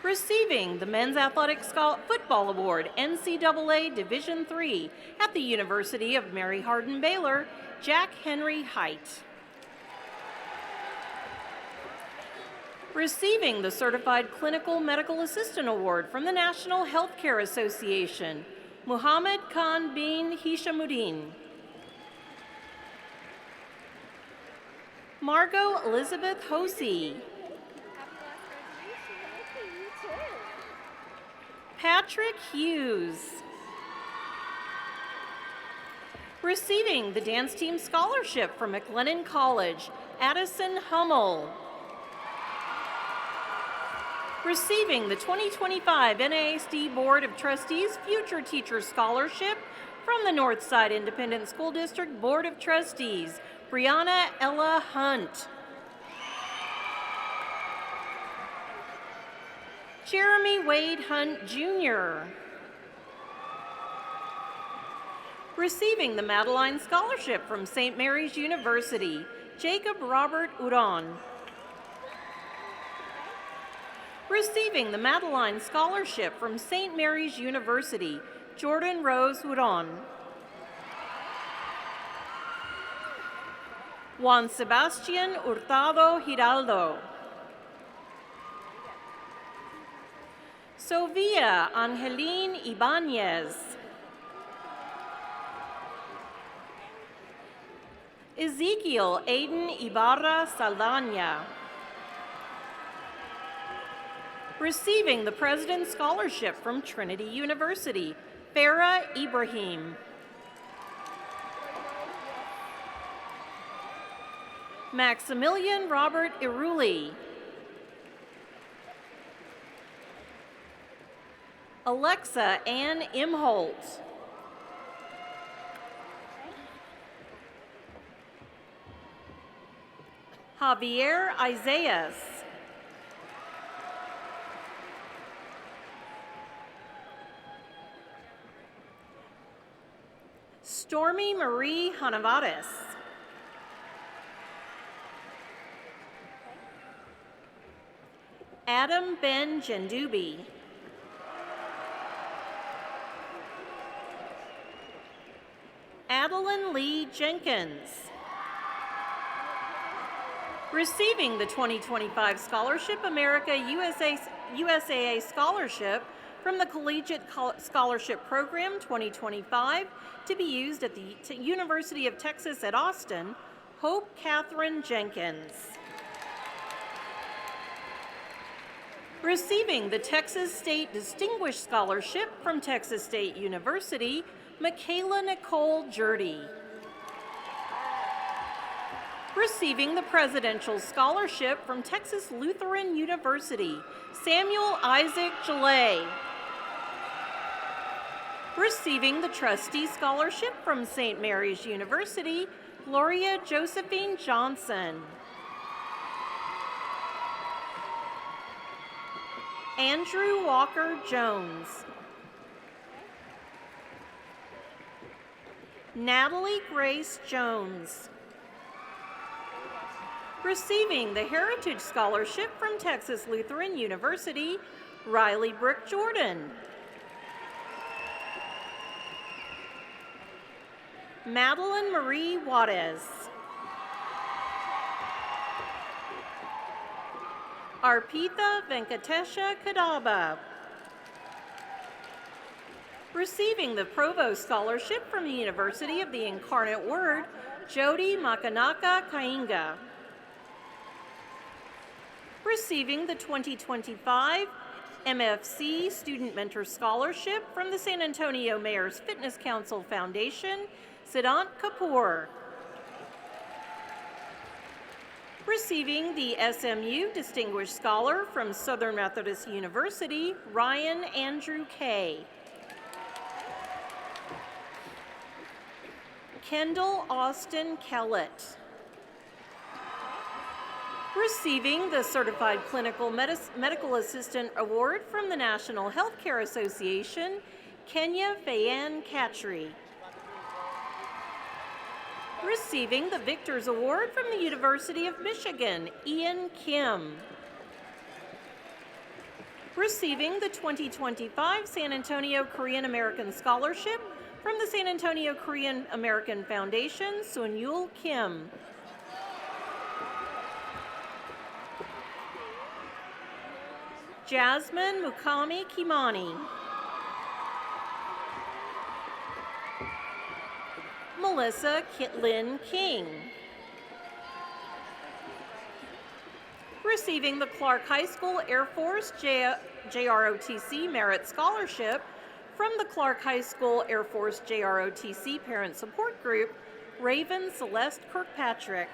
Receiving the Men's Athletic Football Award, NCAA Division III at the University of Mary Hardin Baylor, Jack Henry Height. Receiving the Certified Clinical Medical Assistant Award from the National Healthcare Association, Muhammad Khan bin Hishamuddin. Margot Elizabeth Hosey. Patrick Hughes. Receiving the Dance Team Scholarship from McLennan College, Addison Hummel. Receiving the 2025 NISD Board of Trustees Future Teacher Scholarship from the Northside Independent School District Board of Trustees, Brianna Ella Hunt. Jeremy Wade Hunt, Jr. Receiving the Madeline Scholarship from St. Mary's University, Jacob Robert Uron. Receiving the Madeline Scholarship from St. Mary's University, Jordan Rose Uron. Juan Sebastian Hurtado Giraldo. Sofia Angeline Ibanez. Ezekiel Aiden Ibarra Saldana. Receiving the President's Scholarship from Trinity University, Farah Ibrahim. Maximilian Robert Iruli. Alexa Ann Imholt. Javier Isaias. Stormy Marie Hanavares. Adam Ben Jendubi. Adeline Lee Jenkins. Receiving the 2025 Scholarship America USAA Scholarship from the Collegiate Scholarship Program 2025 to be used at the University of Texas at Austin, Hope Catherine Jenkins. Receiving the Texas State Distinguished Scholarship from Texas State University, Michaela Nicole Jurdy. Receiving the Presidential Scholarship from Texas Lutheran University, Samuel Isaac Gillay. Receiving the Trustee Scholarship from St. Mary's University, Gloria Josephine Johnson. Andrew Walker Jones. Natalie Grace Jones. Receiving the Heritage Scholarship from Texas Lutheran University, Riley Brooke Jordan. Madeline Marie Juarez. Arpitha Venkatesha Kadaba. Receiving the Provost Scholarship from the University of the Incarnate Word, Jody Makanaka Kainga. Receiving the 2025 MFC Student Mentor Scholarship from the San Antonio Mayor's Fitness Council Foundation, Siddhant Kapoor. Receiving the SMU Distinguished Scholar from Southern Methodist University, Ryan Andrew Kay. Kendall Austin Kellett. Receiving the Certified Clinical Medical Assistant Award from the National Healthcare Association, Kenya Fayan Katri. Receiving the Victor's Award from the University of Michigan, Ian Kim. Receiving the 2025 San Antonio Korean American Scholarship from the San Antonio Korean American Foundation, Sun-Yul Kim. Jasmine Mukami Kimani. Melissa Kitlin King. Receiving the Clark High School Air Force JROTC Merit Scholarship from the Clark High School Air Force JROTC Parent Support Group, Raven Celeste Kirkpatrick.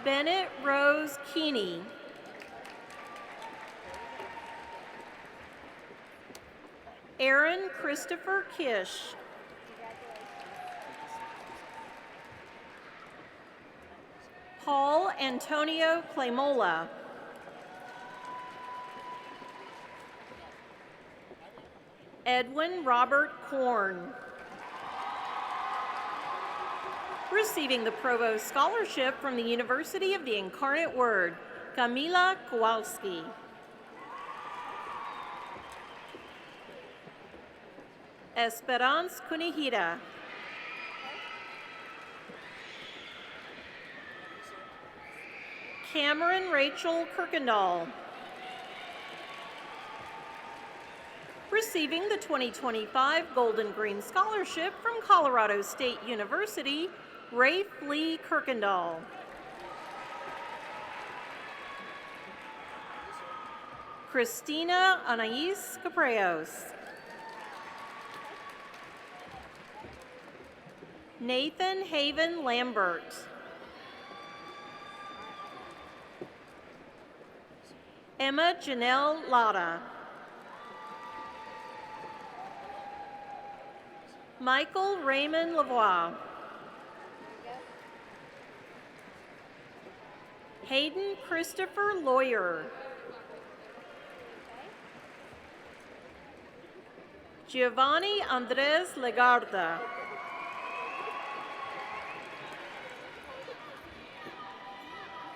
Bennett Rose Keeney. Aaron Christopher Kish. Paul Antonio Clamola. Edwin Robert Korn. Receiving the Provost Scholarship from the University of the Incarnate Word, Kamila Kowalski. Esperance Kunihira. Cameron Rachel Kirkendall. Receiving the 2025 Golden Green Scholarship from Colorado State University, Rafe Lee Kirkendall. Christina Anais Capreos. Nathan Haven Lambert. Emma Janelle Lotta. Michael Raymond Lavoie. Hayden Christopher Lawyer. Giovanni Andres Legarda.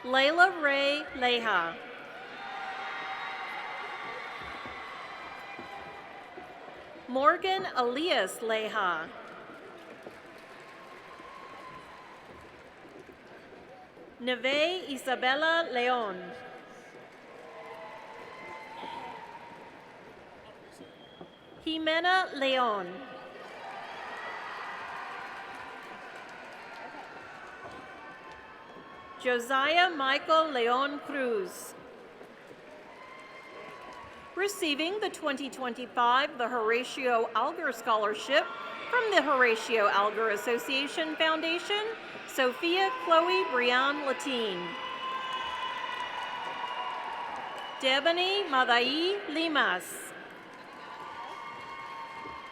Layla Ray Leha. Morgan Elias Leha. Neve Isabella Leon. Jimena Leon. Josiah Michael Leon Cruz. Receiving the 2025 the Horatio Alger Scholarship from the Horatio Alger Association Foundation, Sophia Chloe Brian Latine. Debony Madai Limas.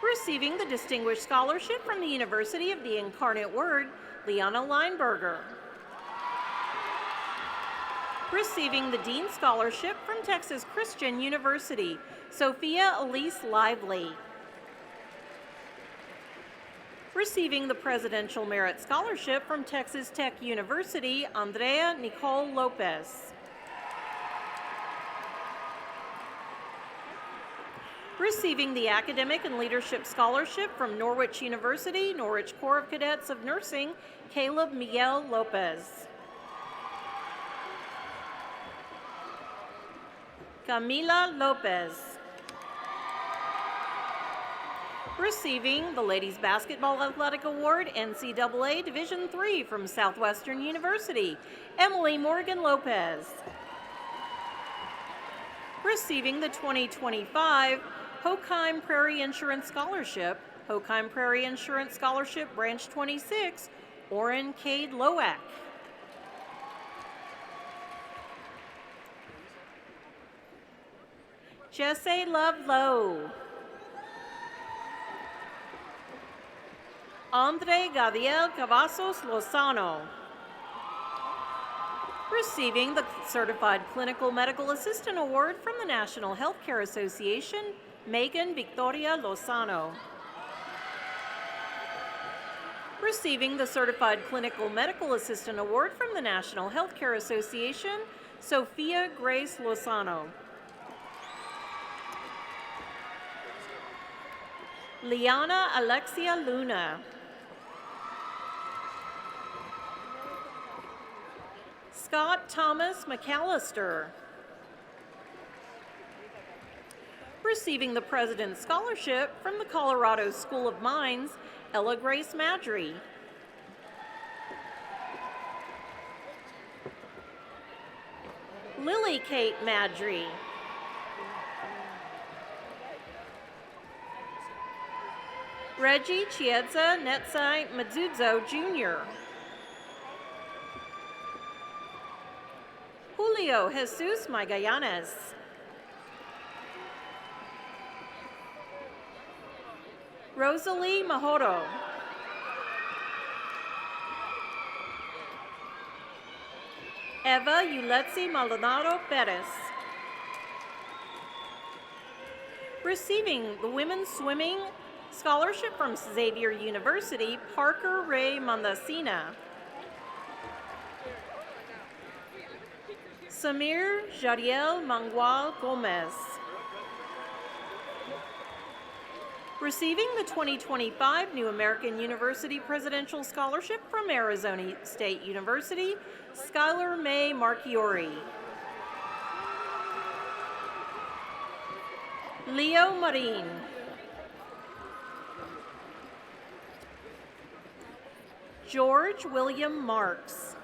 Receiving the Distinguished Scholarship from the University of the Incarnate Word, Liana Lineberger. Receiving the Dean Scholarship from Texas Christian University, Sophia Elise Lively. Receiving the Presidential Merit Scholarship from Texas Tech University, Andrea Nicole Lopez. Receiving the Academic and Leadership Scholarship from Norwich University, Norwich Corps of Cadets of Nursing, Caleb Miguel Lopez. Camila Lopez. Receiving the Ladies Basketball Athletic Award, NCAA Division III from Southwestern University, Emily Morgan Lopez. Receiving the 2025 Hochheim Prairie Insurance Scholarship, Hochheim Prairie Insurance Scholarship Branch 26, Orrin Cade Loack. Jesse Love Lowe. Andre Gabriel Cavazos Lozano. Receiving the Certified Clinical Medical Assistant Award from the National Healthcare Association, Megan Victoria Lozano. Receiving the Certified Clinical Medical Assistant Award from the National Healthcare Association, Sophia Grace Lozano. Liana Alexia Luna. Scott Thomas McAllister. Receiving the President's Scholarship from the Colorado School of Mines, Ella Grace Madry. Lily Kate Madry. Reggie Chiedza Netsai Mazuzo Jr. Julio Jesus Magallanes. Rosalie Mahoro. Eva Yuletsi Maldonado Perez. Receiving the Women's Swimming Scholarship from Xavier University, Parker Ray Mondacina. Samir Jadiel Mangual Gomez. Receiving the 2025 New American University Presidential Scholarship from Arizona State University, Skylar May Marchiori. Leo Marin. George William Marks.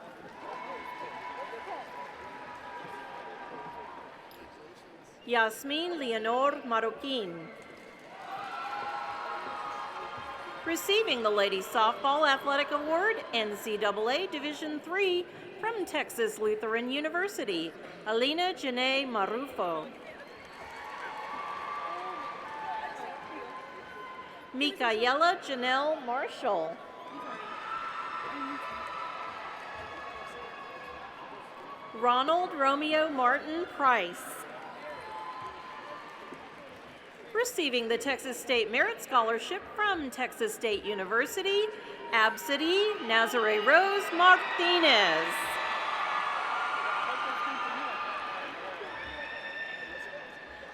Yasmin Leonor Marroquin. Receiving the Ladies Softball Athletic Award, NCAA Division III, from Texas Lutheran University, Alina Janae Marufo. Mikaela Janelle Marshall. Ronald Romeo Martin Price. Receiving the Texas State Merit Scholarship from Texas State University, Absidy Nazare Rose Martinez.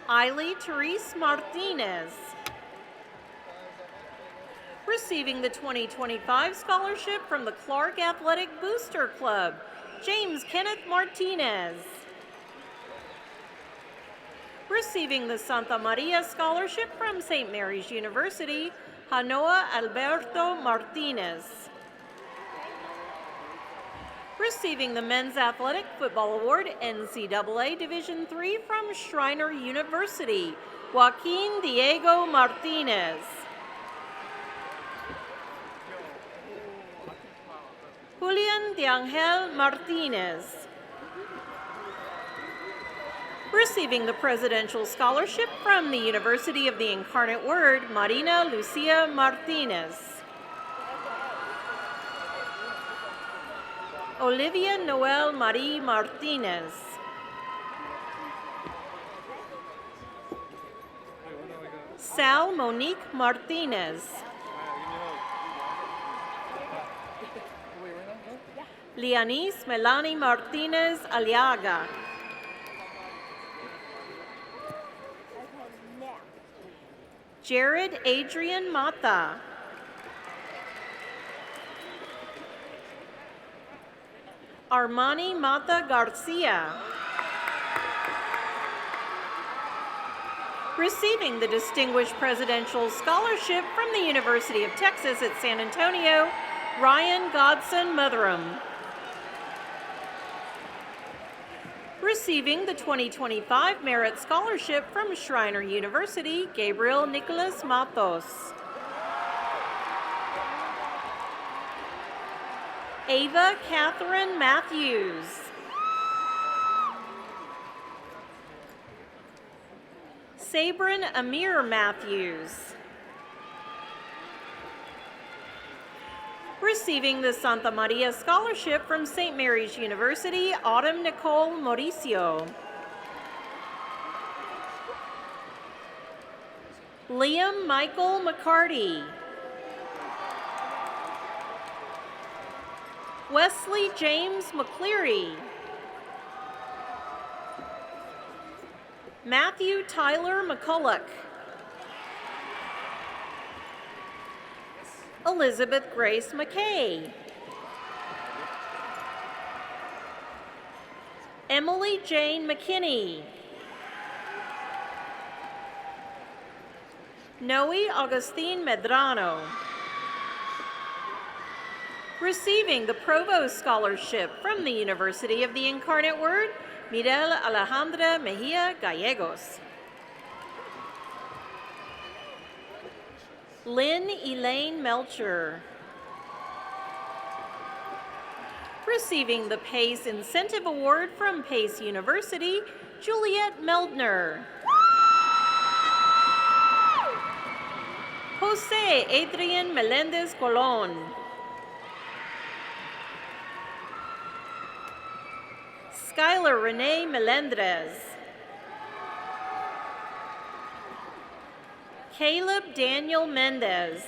Eiley Therese Martinez. Receiving the 2025 scholarship from the Clark Athletic Booster Club, James Kenneth Martinez. Receiving the Santa Maria Scholarship from St. Mary's University, Hanoa Alberto Martinez. Receiving the Men's Athletic Football Award, NCAA Division III, from Schreiner University, Joaquin Diego Martinez. Julian de Angel Martinez. Receiving the Presidential Scholarship from the University of the Incarnate Word, Marina Lucia Martinez. Olivia Noel Marie Martinez. Sal Monique Martinez. Lianice Melanie Martinez Aliaga. Jared Adrian Mata. Armani Mata Garcia. Receiving the Distinguished Presidential Scholarship from the University of Texas at San Antonio, Ryan Godson Motherum. Receiving the 2025 Merit Scholarship from Schreiner University, Gabriel Nicolas Matos. Ava Catherine Matthews. Sabrin Amir Matthews. Receiving the Santa Maria Scholarship from St. Mary's University, Autumn Nicole Mauricio. Liam Michael McCarty. Wesley James McCleary. Matthew Tyler McCulloch. Elizabeth Grace McKay. Emily Jane McKinney. Noe Augustine Medrano. Receiving the Provost Scholarship from the University of the Incarnate Word, Mirel Alejandra Mejia Gallegos. Lynn Elaine Melcher. Receiving the PACE Incentive Award from PACE University, Juliet Meldner. Jose Adrian Melendez Colon. Skylar Renee Melendrez. Caleb Daniel Mendez.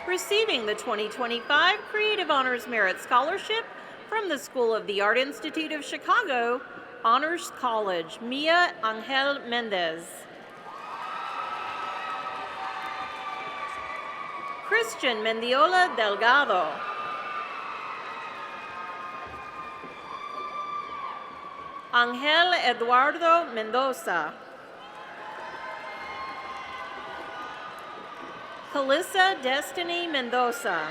Receiving the 2025 Creative Honors Merit Scholarship from the School of the Art Institute of Chicago, Honors College, Mia Angel Mendez. Christian Mendiola Delgado. Angel Eduardo Mendoza. Calissa Destiny Mendoza.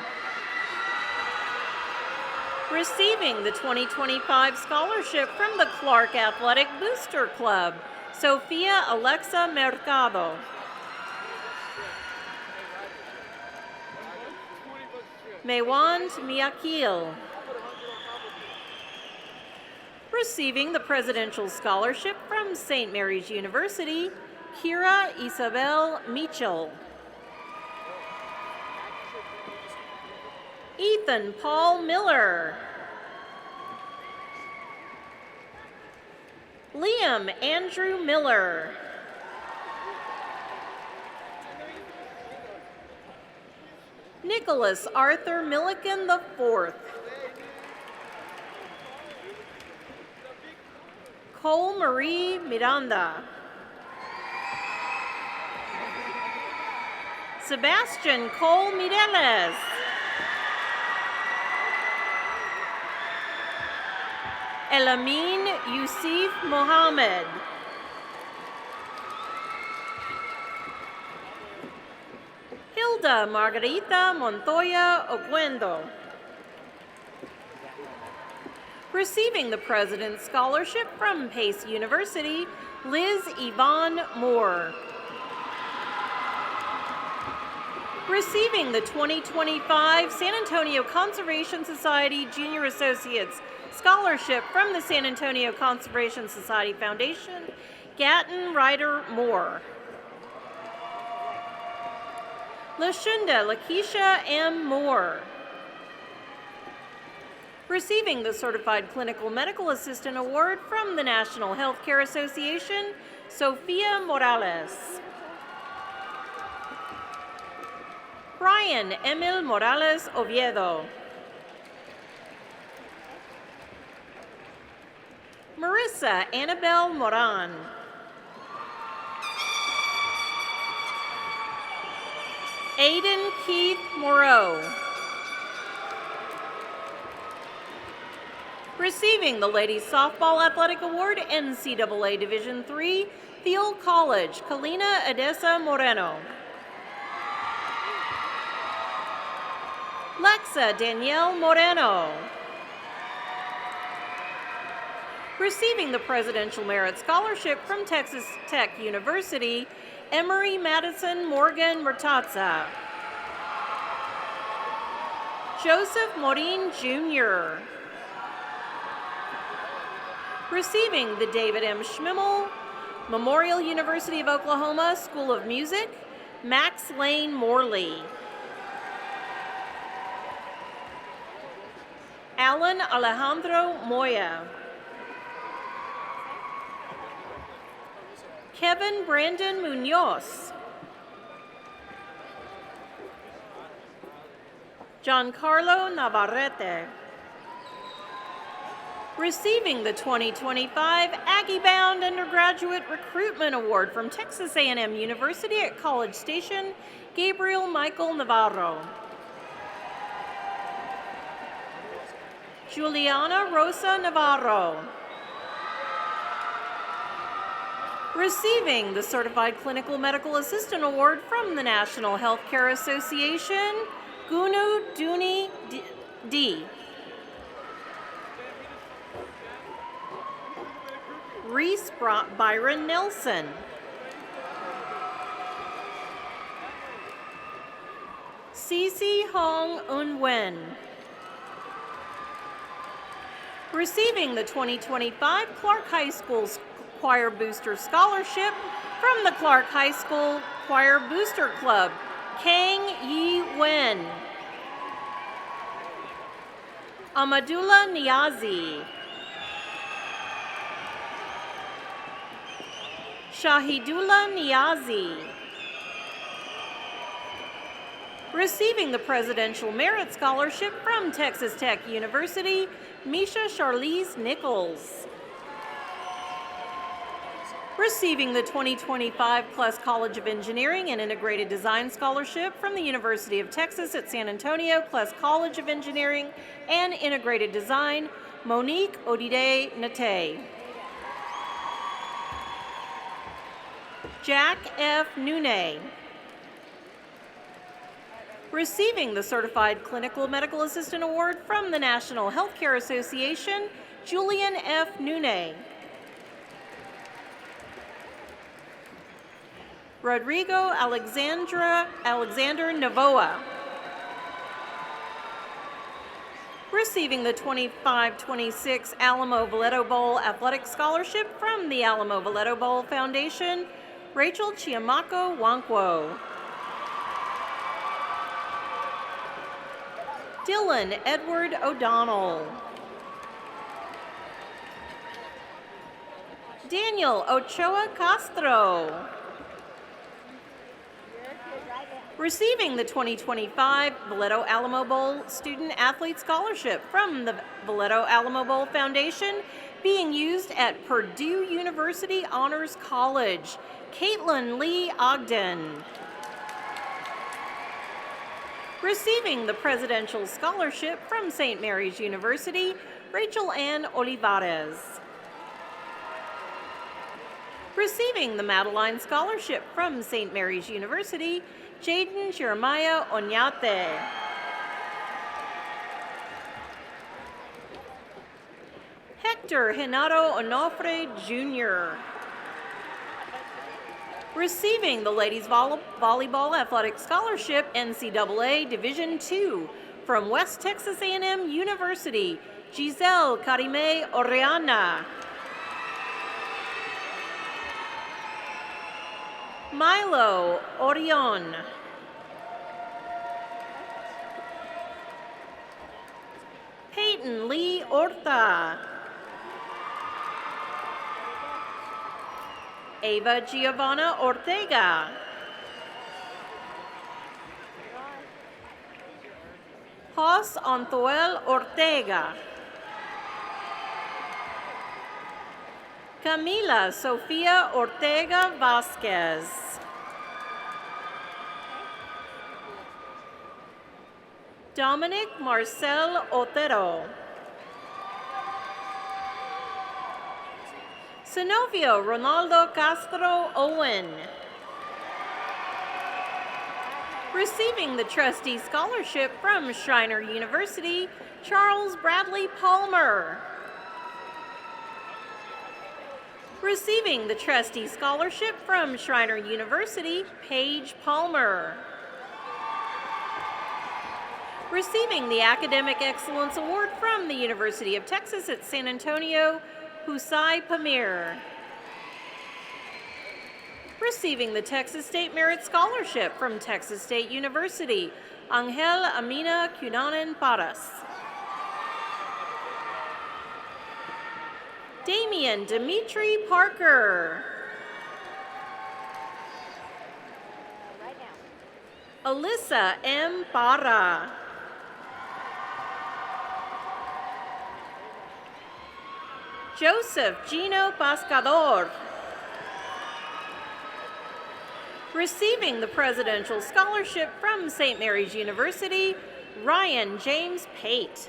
Receiving the 2025 scholarship from the Clark Athletic Booster Club, Sofia Alexa Mercado. Mewand Miakil. Receiving the Presidential Scholarship from St. Mary's University, Kira Isabel Mitchell. Ethan Paul Miller. Liam Andrew Miller. Nicholas Arthur Milliken IV. Cole Marie Miranda. Sebastian Cole Mireles. Elamin Yusuf Mohammed. Hilda Margarita Montoya Oquendo. Receiving the President's Scholarship from Pace University, Liz Yvonne Moore. Receiving the 2025 San Antonio Conservation Society Junior Associates Scholarship from the San Antonio Conservation Society Foundation, Gatton Ryder Moore. Lashunda Lakeisha M. Moore. Receiving the Certified Clinical Medical Assistant Award from the National Healthcare Association, Sofia Morales. Brian Emil Morales Oviedo. Marissa Annabelle Moran. Aiden Keith Moreau. Receiving the Ladies Softball Athletic Award, NCAA Division III, Thiel College, Kalina Edessa Moreno. Lexa Danielle Moreno. Receiving the Presidential Merit Scholarship from Texas Tech University, Emory Madison Morgan Murtaza. Joseph Morin Jr. Receiving the David M. Schmimmel Memorial University of Oklahoma School of Music, Max Lane Morley. Alan Alejandro Moya. Kevin Brandon Munoz. Giancarlo Navarrete. Receiving the 2025 Aggie Bound Undergraduate Recruitment Award from Texas A&M University at College Station, Gabriel Michael Navarro. Juliana Rosa Navarro. Receiving the Certified Clinical Medical Assistant Award from the National Healthcare Association, Gunu Duni D. Reese Byron Nelson. Cece Hong Un-Wen. Receiving the 2025 Clark High School Choir Booster Scholarship from the Clark High School Choir Booster Club, Kang Yi Wen. Amadullah Niazi. Shahidullah Niazi. Receiving the Presidential Merit Scholarship from Texas Tech University, Misha Charlize Nichols. Receiving the 2025 Plus College of Engineering and Integrated Design Scholarship from the University of Texas at San Antonio Plus College of Engineering and Integrated Design, Monique Odide Nate. Jack F. Nune. Receiving the Certified Clinical Medical Assistant Award from the National Healthcare Association, Julian F. Nune. Rodrigo Alexander Novoa. Receiving the 25-26 Alamo Valeto Bowl Athletic Scholarship from the Alamo Valeto Bowl Foundation, Rachel Chiamako Wankwo. Dylan Edward O'Donnell. Daniel Ochoa Castro. Receiving the 2025 Valeto Alamo Bowl Student Athlete Scholarship from the Valeto Alamo Bowl Foundation, being used at Purdue University Honors College, Caitlin Lee Ogden. Receiving the Presidential Scholarship from St. Mary's University, Rachel Ann Olivares. Receiving the Madeline Scholarship from St. Mary's University, Jaden Jeremiah Onyate. Hector Renato Onofre Jr. Receiving the Ladies Volleyball Athletic Scholarship NCAA Division II from West Texas A&M University, Giselle Karime Oriana. Milo Orion. Peyton Lee Orta. Ava Giovanna Ortega. Jos Antoel Ortega. Camila Sofia Ortega Vasquez. Dominic Marcel Otero. Zenovio Ronaldo Castro Owen. Receiving the Trustee Scholarship from Schreiner University, Charles Bradley Palmer. Receiving the Trustee Scholarship from Schreiner University, Paige Palmer. Receiving the Academic Excellence Award from the University of Texas at San Antonio, Husai Pamir. Receiving the Texas State Merit Scholarship from Texas State University, Angel Amina Cunanan Paras. Damian Dimitri Parker. Alyssa M. Parra. Joseph Gino Pascador. Receiving the Presidential Scholarship from St. Mary's University, Ryan James Pate.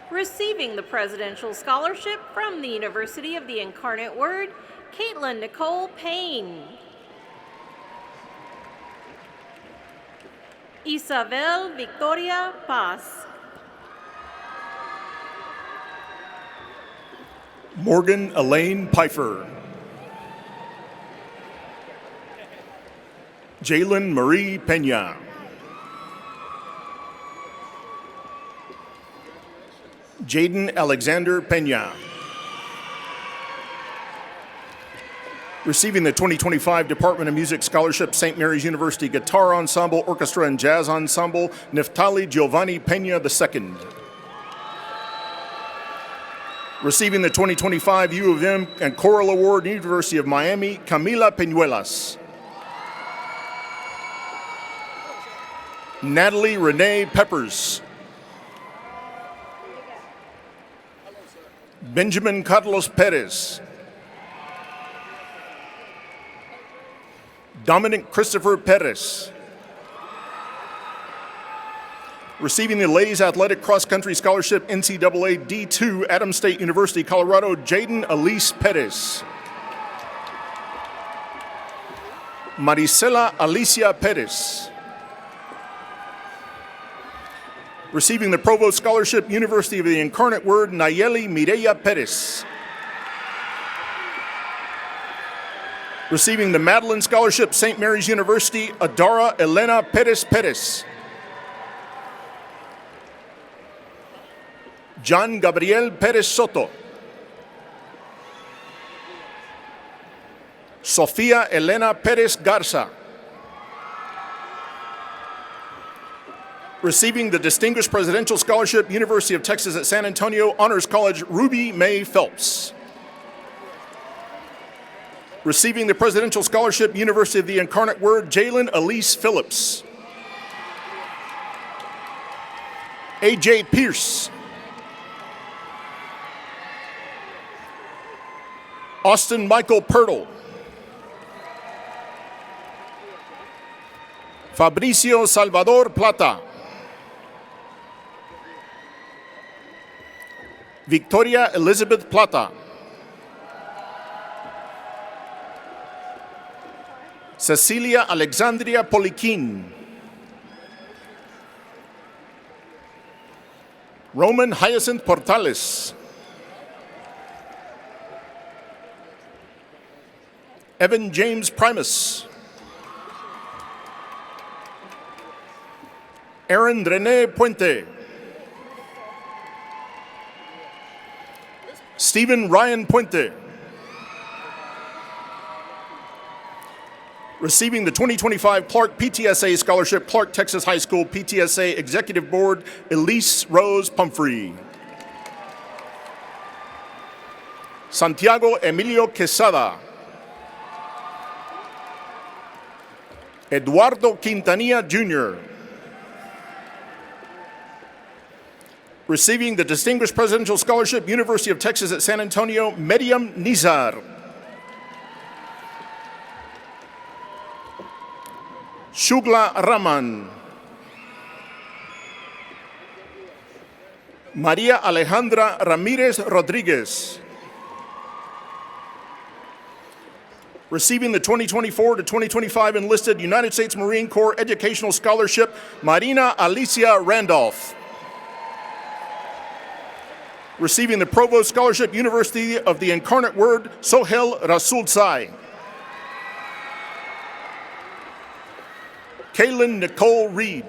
Receiving the Presidential Scholarship from the University of the Incarnate Word, Caitlin Nicole Payne. Isabel Victoria Paz. Morgan Elaine Pfeiffer. Jalen Marie Pena. Jaden Alexander Pena. Receiving the 2025 Department of Music Scholarship, St. Mary's University Guitar Ensemble, Orchestra, and Jazz Ensemble, Neftali Giovanni Pena II. Receiving the 2025 U of M and Choral Award, University of Miami, Camila Peñuelas. Natalie Renee Peppers. Benjamin Carlos Perez. Dominic Christopher Perez. Receiving the Ladies Athletic Cross Country Scholarship NCAA D2, Adams State University, Colorado, Jaden Elise Perez. Marisela Alicia Perez. Receiving the Provost Scholarship, University of the Incarnate Word, Nayeli Mireya Perez. Receiving the Madeline Scholarship, St. Mary's University, Adara Elena Perez Perez. John Gabriel Perez Soto. Sofia Elena Perez Garza. Receiving the Distinguished Presidential Scholarship, University of Texas at San Antonio, Honors College, Ruby Mae Phelps. Receiving the Presidential Scholarship, University of the Incarnate Word, Jalen Elise Phillips. A.J. Pierce. Austin Michael Pirtle. Fabricio Salvador Plata. Victoria Elizabeth Plata. Cecilia Alexandria Poliquin. Roman Hyacinth Portales. Evan James Primus. Aaron Rene Puente. Stephen Ryan Puente. Receiving the 2025 Clark PTSA Scholarship, Clark Texas High School PTSA Executive Board, Elise Rose Pumphrey. Santiago Emilio Quesada. Eduardo Quintanilla Jr. Receiving the Distinguished Presidential Scholarship, University of Texas at San Antonio, Mediam Nizar. Shugla Raman. Maria Alejandra Ramirez Rodriguez. Receiving the 2024 to 2025 enlisted United States Marine Corps Educational Scholarship, Marina Alicia Randolph. Receiving the Provost Scholarship, University of the Incarnate Word, Sohel Rasulzai. Kaylin Nicole Reed.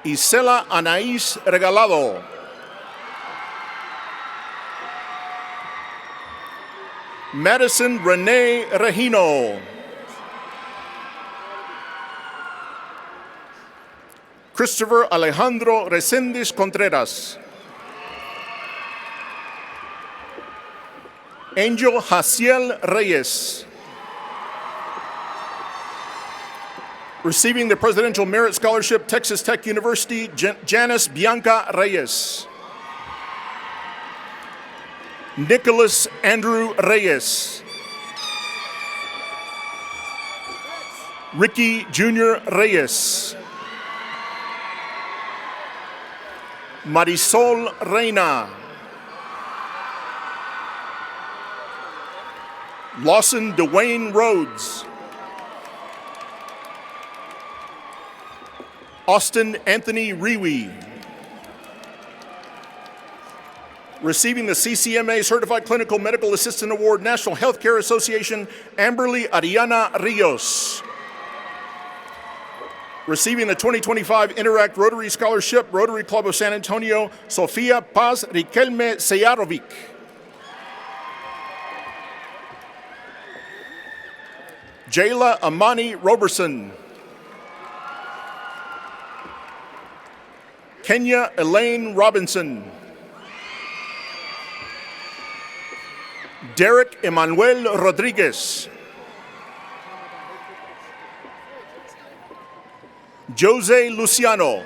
Isela Anaís Regalado. Madison Renee Regino. Christopher Alejandro Reséndiz Contreras. Angel Jaciel Reyes. Receiving the Presidential Merit Scholarship, Texas Tech University, Janice Bianca Reyes. Nicholas Andrew Reyes. Ricky Jr. Reyes. Marisol Reina. Lawson Dwayne Rhodes. Austin Anthony Riwi. Receiving the CCMA Certified Clinical Medical Assistant Award, National Healthcare Association, Amberly Ariana Rios. Receiving the 2025 Interact Rotary Scholarship, Rotary Club of San Antonio, Sofia Paz Riquelme Seyarovic. Jayla Amani Roberson. Kenya Elaine Robinson. Derek Emmanuel Rodriguez. Jose Luciano.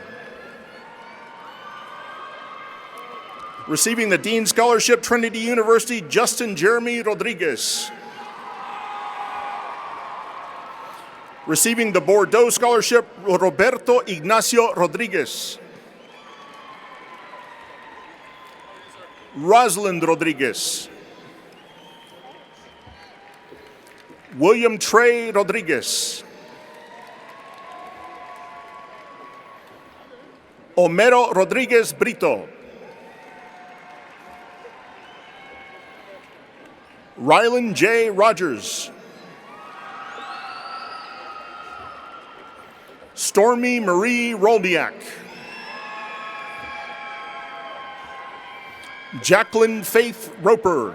Receiving the Dean Scholarship, Trinity University, Justin Jeremy Rodriguez. Receiving the Bordeaux Scholarship, Roberto Ignacio Rodriguez. Rosalind Rodriguez. William Trey Rodriguez. Homero Rodriguez Brito. Rylan J. Rogers. Stormy Marie Rolniak. Jacqueline Faith Roper.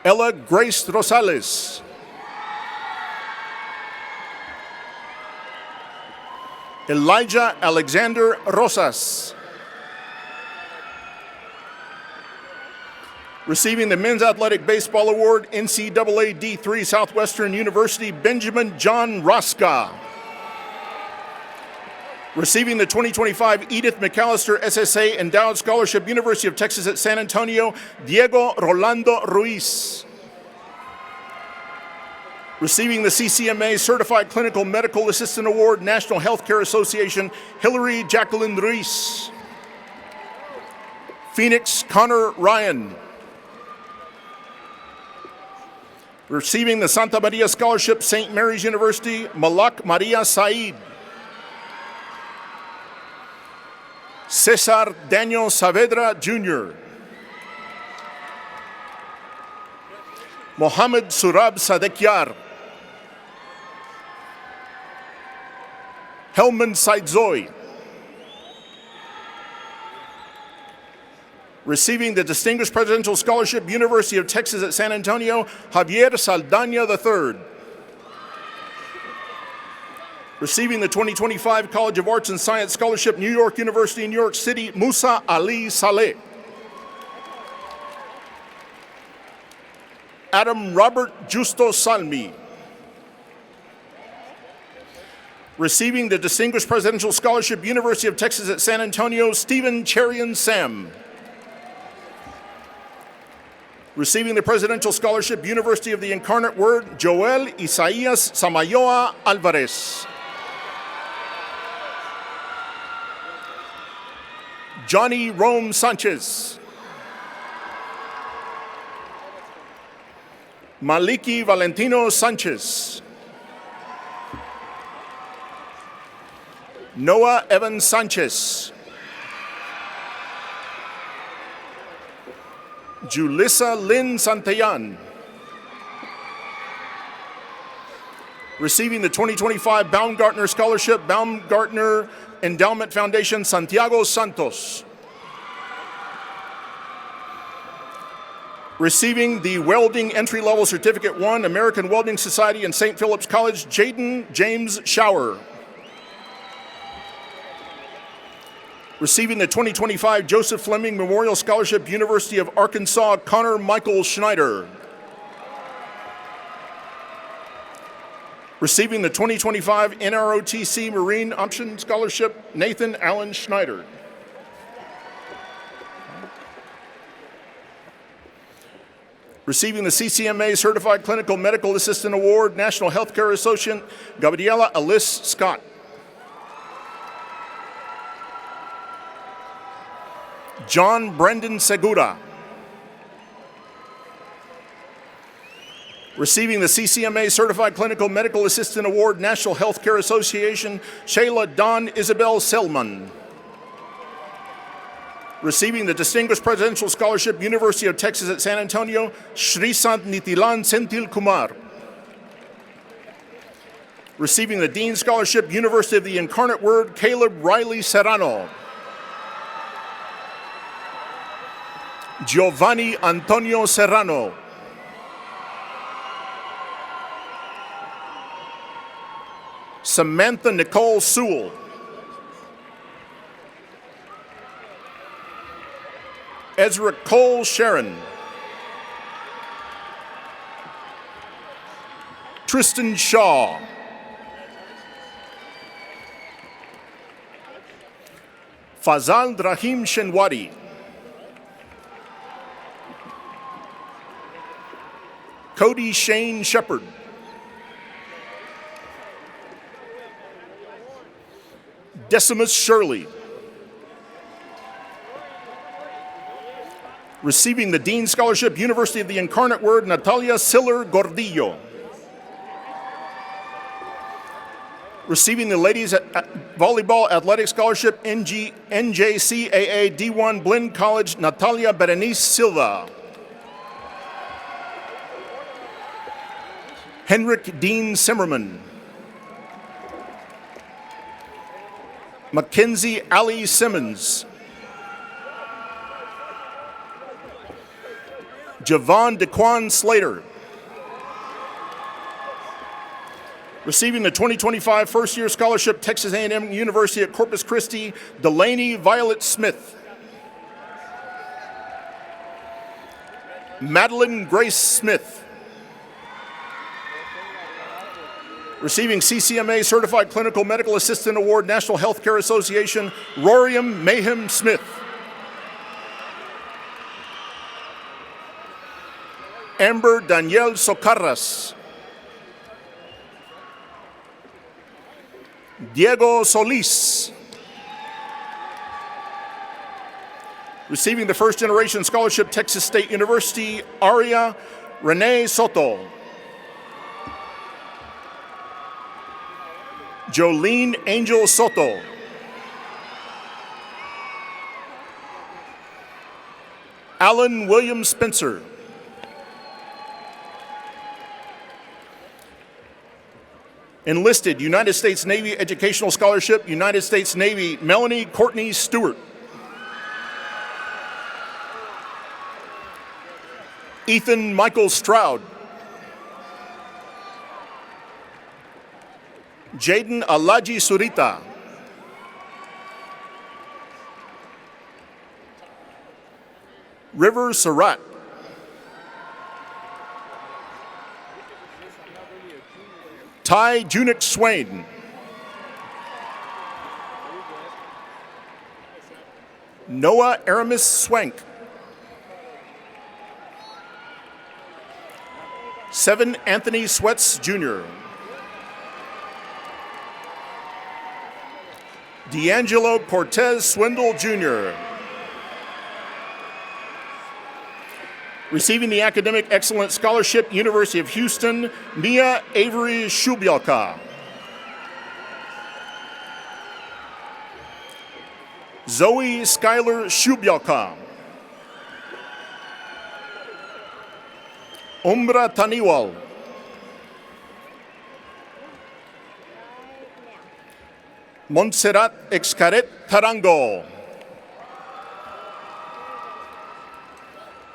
Ella Grace Rosales. Elijah Alexander Rosas. Receiving the Men's Athletic Baseball Award, NCAA D3 Southwestern University, Benjamin John Rosca. Receiving the 2025 Edith McAllister SSA Endowed Scholarship, University of Texas at San Antonio, Diego Rolando Ruiz. Receiving the CCMA Certified Clinical Medical Assistant Award, National Healthcare Association, Hillary Jacqueline Ruiz. Phoenix Connor Ryan. Receiving the Santa Maria Scholarship, St. Mary's University, Malak Maria Said. Cesar Daniel Saavedra Jr. Mohammed Surab Sadekyar. Helman Saidzoy. Receiving the Distinguished Presidential Scholarship, University of Texas at San Antonio, Javier Saldaña III. Receiving the 2025 College of Arts and Science Scholarship, New York University, New York City, Musa Ali Saleh. Adam Robert Justo Salmi. Receiving the Distinguished Presidential Scholarship, University of Texas at San Antonio, Stephen Cherian Sam. Receiving the Presidential Scholarship, University of the Incarnate Word, Joel Isaías Samayoa Alvarez. Johnny Rome Sanchez. Maliki Valentino Sanchez. Noah Evan Sanchez. Julissa Lynn Santillan. Receiving the 2025 Baumgartner Scholarship, Baumgartner Endowment Foundation, Santiago Santos. Receiving the Welding Entry-Level Certificate 1, American Welding Society and St. Philip's College, Jaden James Shower. Receiving the 2025 Joseph Fleming Memorial Scholarship, University of Arkansas, Connor Michael Schneider. Receiving the 2025 NROTC Marine Option Scholarship, Nathan Allen Schneider. Receiving the CCMA Certified Clinical Medical Assistant Award, National Healthcare Associate, Gabriela Alice Scott. John Brendan Segura. Receiving the CCMA Certified Clinical Medical Assistant Award, National Healthcare Association, Shayla Dawn Isabel Selman. Receiving the Distinguished Presidential Scholarship, University of Texas at San Antonio, Srisant Nitilan Senthil Kumar. Receiving the Dean Scholarship, University of the Incarnate Word, Caleb Riley Serrano. Giovanni Antonio Serrano. Samantha Nicole Sewell. Ezra Cole Sharon. Tristan Shaw. Fazal Rahim Shenwadi. Cody Shane Shepard. Decimus Shirley. Receiving the Dean Scholarship, University of the Incarnate Word, Natalia Siller Gordillo. Receiving the Ladies Volleyball Athletic Scholarship, NJCAA D1 Blinn College, Natalia Berenice Silva. Henrik Dean Simmerman. Mackenzie Ali Simmons. Javon DeQuan Slater. Receiving the 2025 first-year scholarship, Texas A&M University at Corpus Christi, Delaney Violet Smith. Madeline Grace Smith. Receiving CCMA Certified Clinical Medical Assistant Award, National Healthcare Association, Roriam Mayhem Smith. Amber Danielle Socarras. Diego Solis. Receiving the first generation scholarship, Texas State University, Aria Renee Soto. Jolene Angel Soto. Alan William Spencer. Enlisted United States Navy Educational Scholarship, United States Navy, Melanie Courtney Stewart. Ethan Michael Stroud. Jaden Alaji Surita. River Surratt. Ty Junick Swain. Noah Aramis Swank. 7 Anthony Sweats Jr. D'Angelo Cortez Swindle Jr. Receiving the Academic Excellence Scholarship, University of Houston, Mia Avery Shubielka. Zoe Skylar Shubielka. Umbra Taniwal. Montserrat Excaret Tarango.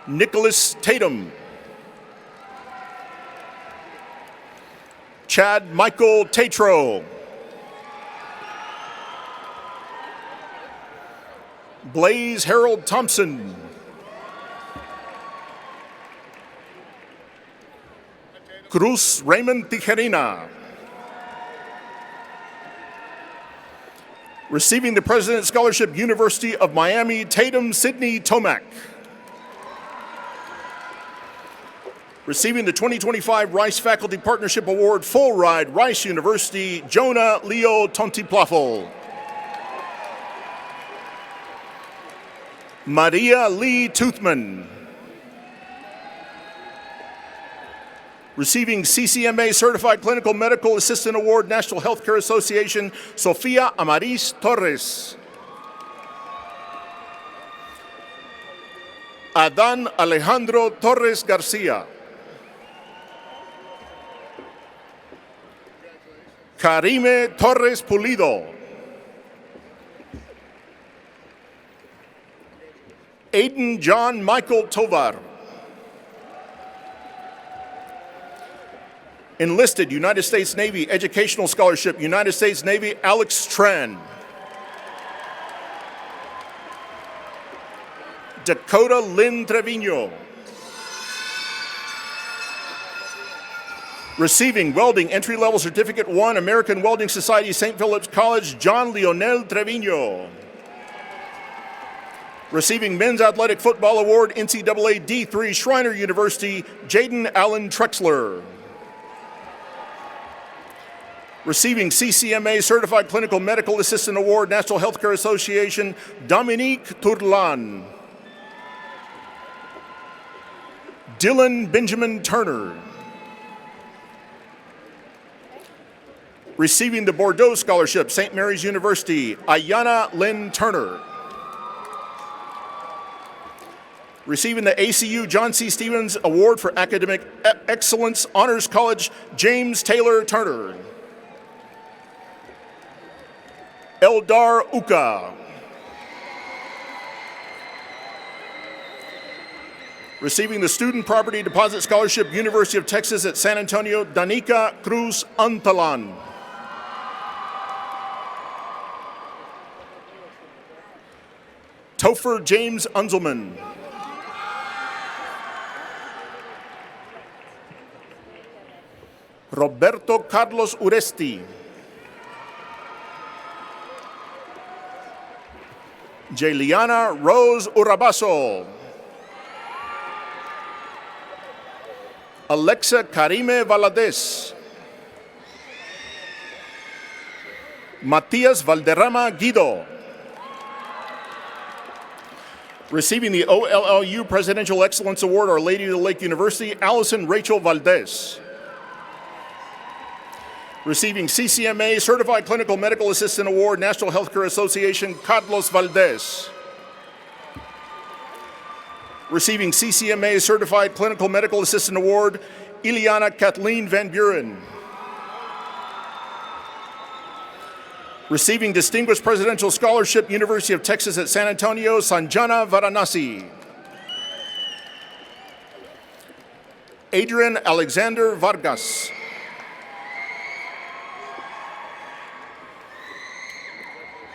Nicholas Tatum. Chad Michael Tatro. Blaze Harold Thompson. Cruz Raymond Tijerina. Receiving the President's Scholarship, University of Miami, Tatum Sidney Tomac. Receiving the 2025 Rice Faculty Partnership Award, Full Ride, Rice University, Jonah Leo Tontiplafo. Maria Lee Toothman. Receiving CCMA Certified Clinical Medical Assistant Award, National Healthcare Association, Sofia Amaris Torres. Adan Alejandro Torres Garcia. Karime Torres Pulido. Aiden John Michael Tovar. Enlisted United States Navy Educational Scholarship, United States Navy, Alex Tran. Dakota Lynn Trevino. Receiving Welding Entry-Level Certificate 1, American Welding Society, St. Philip's College, John Leonel Trevino. Receiving Men's Athletic Football Award, NCAA D3, Schreiner University, Jaden Allen Trexler. Receiving CCMA Certified Clinical Medical Assistant Award, National Healthcare Association, Dominique Tourlan. Dylan Benjamin Turner. Receiving the Bordeaux Scholarship, St. Mary's University, Ayana Lynn Turner. Receiving the ACU John C. Stevens Award for Academic Excellence, Honors College, James Taylor Turner. Eldar Uka. Receiving the Student Property Deposit Scholarship, University of Texas at San Antonio, Danica Cruz Antalan. Topher James Unzelman. Roberto Carlos Uresti. Jeliana Rose Urabaso. Alexa Karime Valadez. Matias Valderrama Guido. Receiving the OLLU Presidential Excellence Award, Our Lady of the Lake University, Allison Rachel Valdez. Receiving CCMA Certified Clinical Medical Assistant Award, National Healthcare Association, Carlos Valdez. Receiving CCMA Certified Clinical Medical Assistant Award, Ileana Kathleen Van Buren. Receiving Distinguished Presidential Scholarship, University of Texas at San Antonio, Sanjana Varanasi. Adrian Alexander Vargas.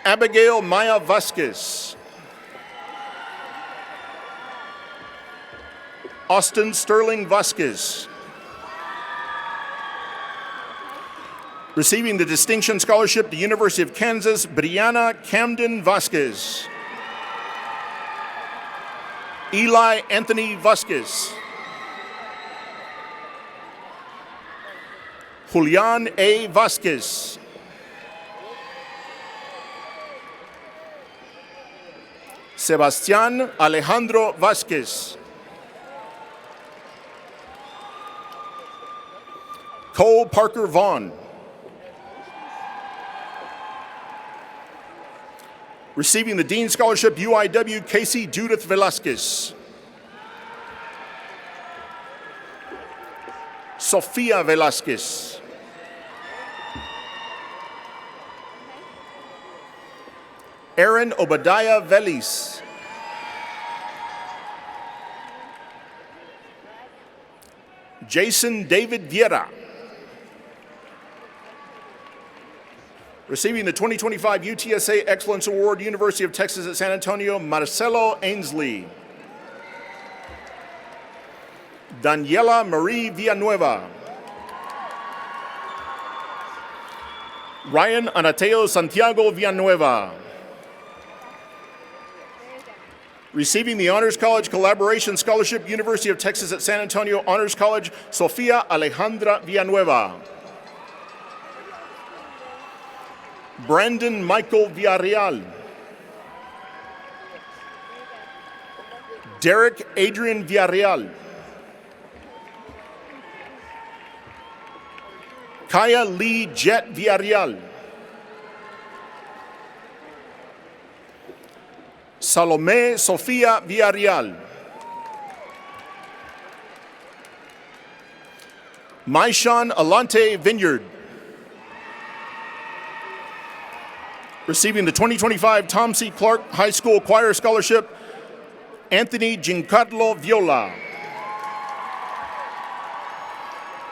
Abigail Maya Vasquez. Austin Sterling Vasquez. Receiving the Distinction Scholarship, the University of Kansas, Brianna Camden Vasquez. Eli Anthony Vasquez. Julian A. Vasquez. Sebastián Alejandro Vasquez. Cole Parker Vaughn. Receiving the Dean Scholarship, UIW, Casey Judith Velasquez. Sofia Velasquez. Aaron Obadiah Velis. Jason David Vieira. Receiving the 2025 UTSA Excellence Award, University of Texas at San Antonio, Marcelo Ainsley. Daniela Marie Villanueva. Ryan Anateo Santiago Villanueva. Receiving the Honors College Collaboration Scholarship, University of Texas at San Antonio Honors College, Sofia Alejandra Villanueva. Brandon Michael Villarreal. Derek Adrian Villarreal. Kaya Lee Jet Villarreal. Salome Sofia Villarreal. Maishan Alante Vineyard. Receiving the 2025 Tom C. Clark High School Choir Scholarship, Anthony Giancarlo Viola.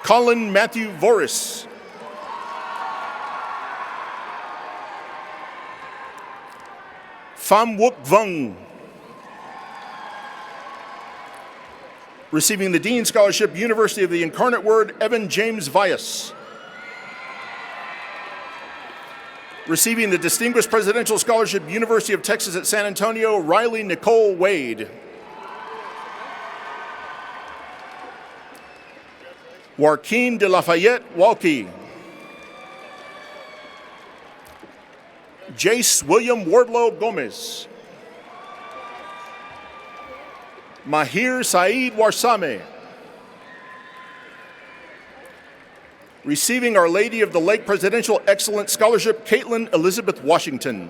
Colin Matthew Voris. Pham Wook Vung. Receiving the Dean Scholarship, University of the Incarnate Word, Evan James Vyas. Receiving the Distinguished Presidential Scholarship, University of Texas at San Antonio, Riley Nicole Wade. Joaquin de Lafayette Walkie. Jace William Wardlow Gomez. Mahir Saeed Warsame. Receiving Our Lady of the Lake Presidential Excellence Scholarship, Caitlin Elizabeth Washington.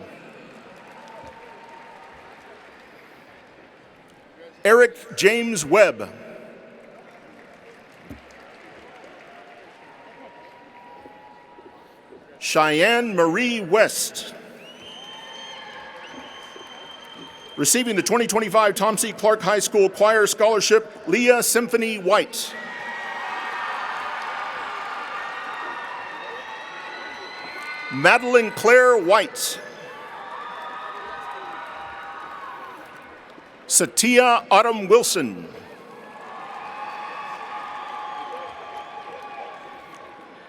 Eric James Webb. Cheyenne Marie West. Receiving the 2025 Tom C. Clark High School Choir Scholarship, Leah Symphony White. Madeline Claire White. Satya Autumn Wilson.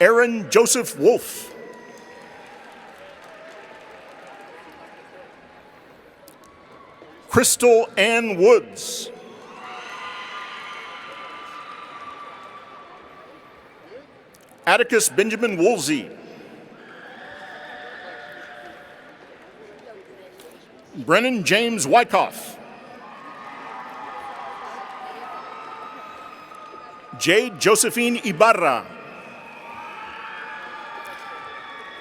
Aaron Joseph Wolf. Crystal Ann Woods. Atticus Benjamin Woolsey. Brennan James Wyckoff. Jade Josephine Ibarra.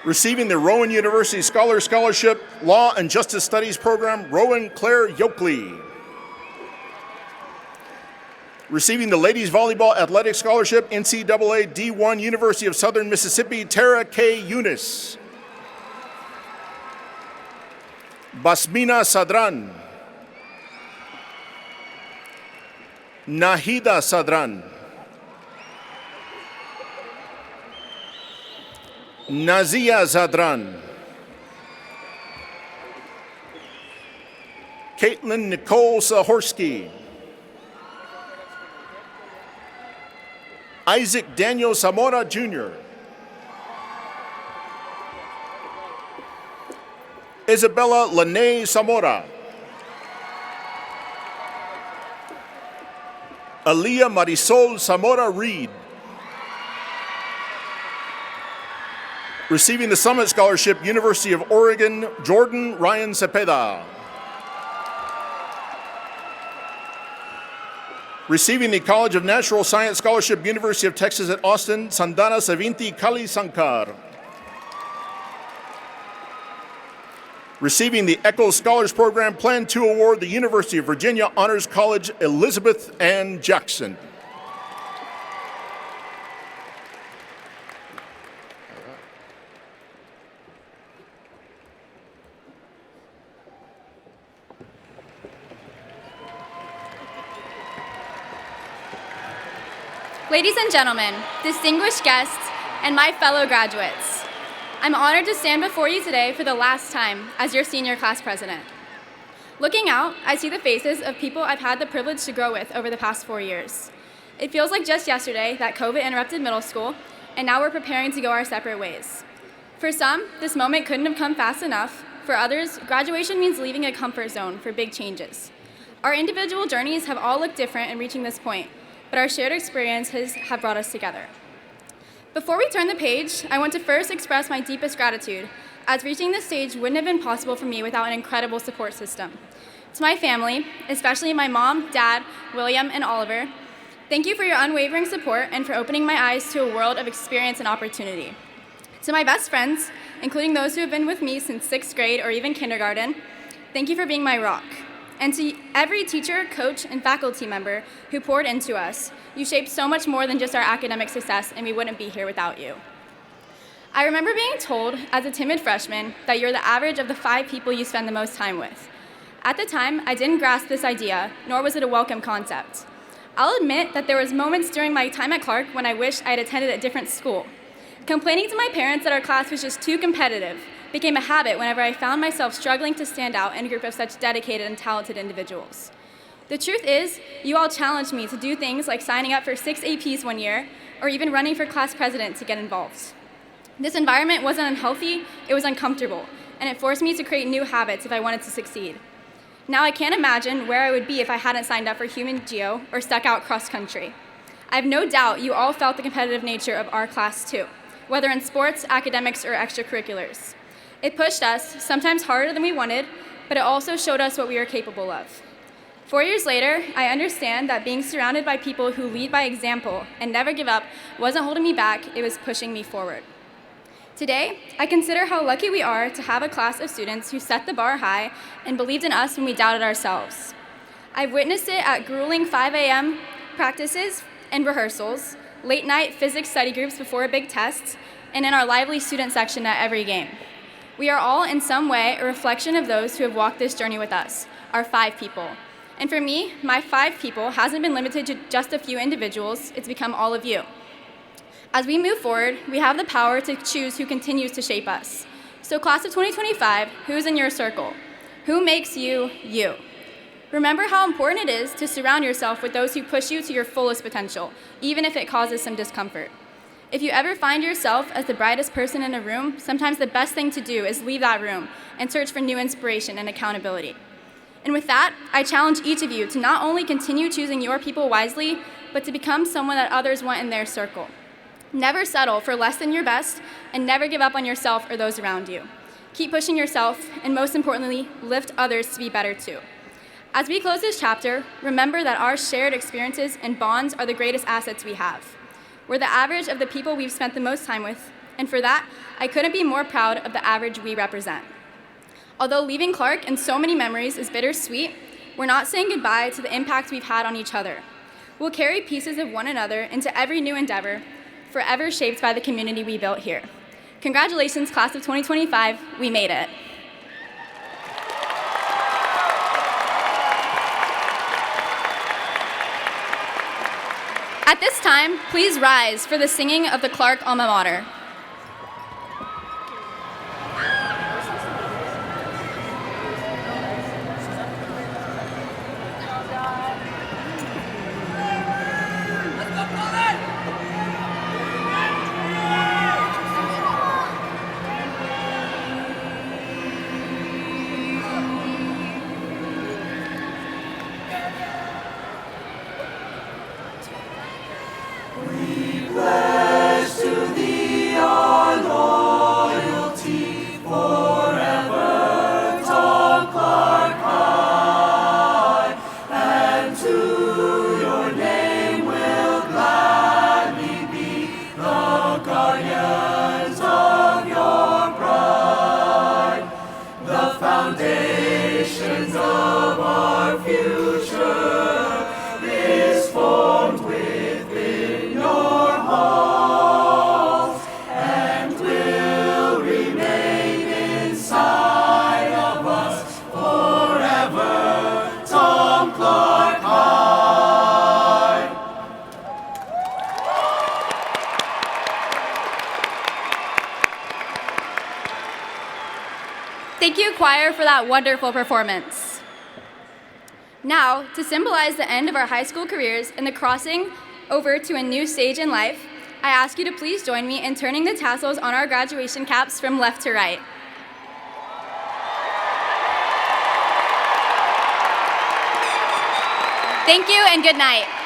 Receiving the Rowan University Scholarship, Law and Justice Studies Program, Rowan Claire Yoakley. Receiving the Ladies Volleyball Athletic Scholarship, NCAA D1, University of Southern Mississippi, Tara K. Eunice. Basmina Sadran. Nahida Sadran. Nazia Zadran. Caitlin Nicole Sahorsky. Isaac Daniel Zamora Jr. Isabella Lene Zamora. Aaliyah Marisol Zamora Reed. Receiving the Summit Scholarship, University of Oregon, Jordan Ryan Cepeda. Receiving the College of Natural Science Scholarship, University of Texas at Austin, Sandana Savinti Kali Sankar. Receiving the Eccles Scholars Program Plan 2 Award, the University of Virginia Honors College, Elizabeth Ann Jackson. Ladies and gentlemen, distinguished guests, and my fellow graduates, I'm honored to stand before you today for the last time as your senior class president. Looking out, I see the faces of people I've had the privilege to grow with over the past 4 years. It feels like just yesterday that COVID interrupted middle school, and now we're preparing to go our separate ways. For some, this moment couldn't have come fast enough. For others, graduation means leaving a comfort zone for big changes. Our individual journeys have all looked different in reaching this point, but our shared experiences have brought us together. Before we turn the page, I want to first express my deepest gratitude, as reaching this stage wouldn't have been possible for me without an incredible support system. To my family, especially my mom, dad, William, and Oliver, thank you for your unwavering support and for opening my eyes to a world of experience and opportunity. To my best friends, including those who have been with me since 6th grade or even kindergarten, thank you for being my rock. And to every teacher, coach, and faculty member who poured into us, you shaped so much more than just our academic success, and we wouldn't be here without you. I remember being told as a timid freshman that you're the average of the 5 people you spend the most time with. At the time, I didn't grasp this idea, nor was it a welcome concept. I'll admit that there was moments during my time at Clark when I wished I had attended a different school. Complaining to my parents that our class was just too competitive became a habit whenever I found myself struggling to stand out in a group of such dedicated and talented individuals. The truth is, you all challenged me to do things like signing up for 6 APs one year, or even running for class president to get involved. This environment wasn't unhealthy, it was uncomfortable, and it forced me to create new habits if I wanted to succeed. Now I can't imagine where I would be if I hadn't signed up for Human Geo or stuck out cross country. I have no doubt you all felt the competitive nature of our class too, whether in sports, academics, or extracurriculars. It pushed us, sometimes harder than we wanted, but it also showed us what we were capable of. 4 years later, I understand that being surrounded by people who lead by example and never give up wasn't holding me back, it was pushing me forward. Today, I consider how lucky we are to have a class of students who set the bar high and believed in us when we doubted ourselves. I've witnessed it at grueling 5 a.m. practices and rehearsals, late-night physics study groups before a big test, and in our lively student section at every game. We are all, in some way, a reflection of those who have walked this journey with us, our 5 people. And for me, my 5 people hasn't been limited to just a few individuals, it's become all of you. As we move forward, we have the power to choose who continues to shape us. So class of 2025, who's in your circle? Who makes you, you? Remember how important it is to surround yourself with those who push you to your fullest potential, even if it causes some discomfort. If you ever find yourself as the brightest person in a room, sometimes the best thing to do is leave that room and search for new inspiration and accountability. And with that, I challenge each of you to not only continue choosing your people wisely, but to become someone that others want in their circle. Never settle for less than your best, and never give up on yourself or those around you. Keep pushing yourself, and most importantly, lift others to be better too. As we close this chapter, remember that our shared experiences and bonds are the greatest assets we have. We're the average of the people we've spent the most time with, and for that, I couldn't be more proud of the average we represent. Although leaving Clark and so many memories is bittersweet, we're not saying goodbye to the impact we've had on each other. We'll carry pieces of one another into every new endeavor, forever shaped by the community we built here. Congratulations, class of 2025, we made it. At this time, please rise for the singing of the Clark Alma Mater. Thank you, choir, for that wonderful performance. Now, to symbolize the end of our high school careers and the crossing over to a new stage in life, I ask you to please join me in turning the tassels on our graduation caps from left to right. Thank you and good night.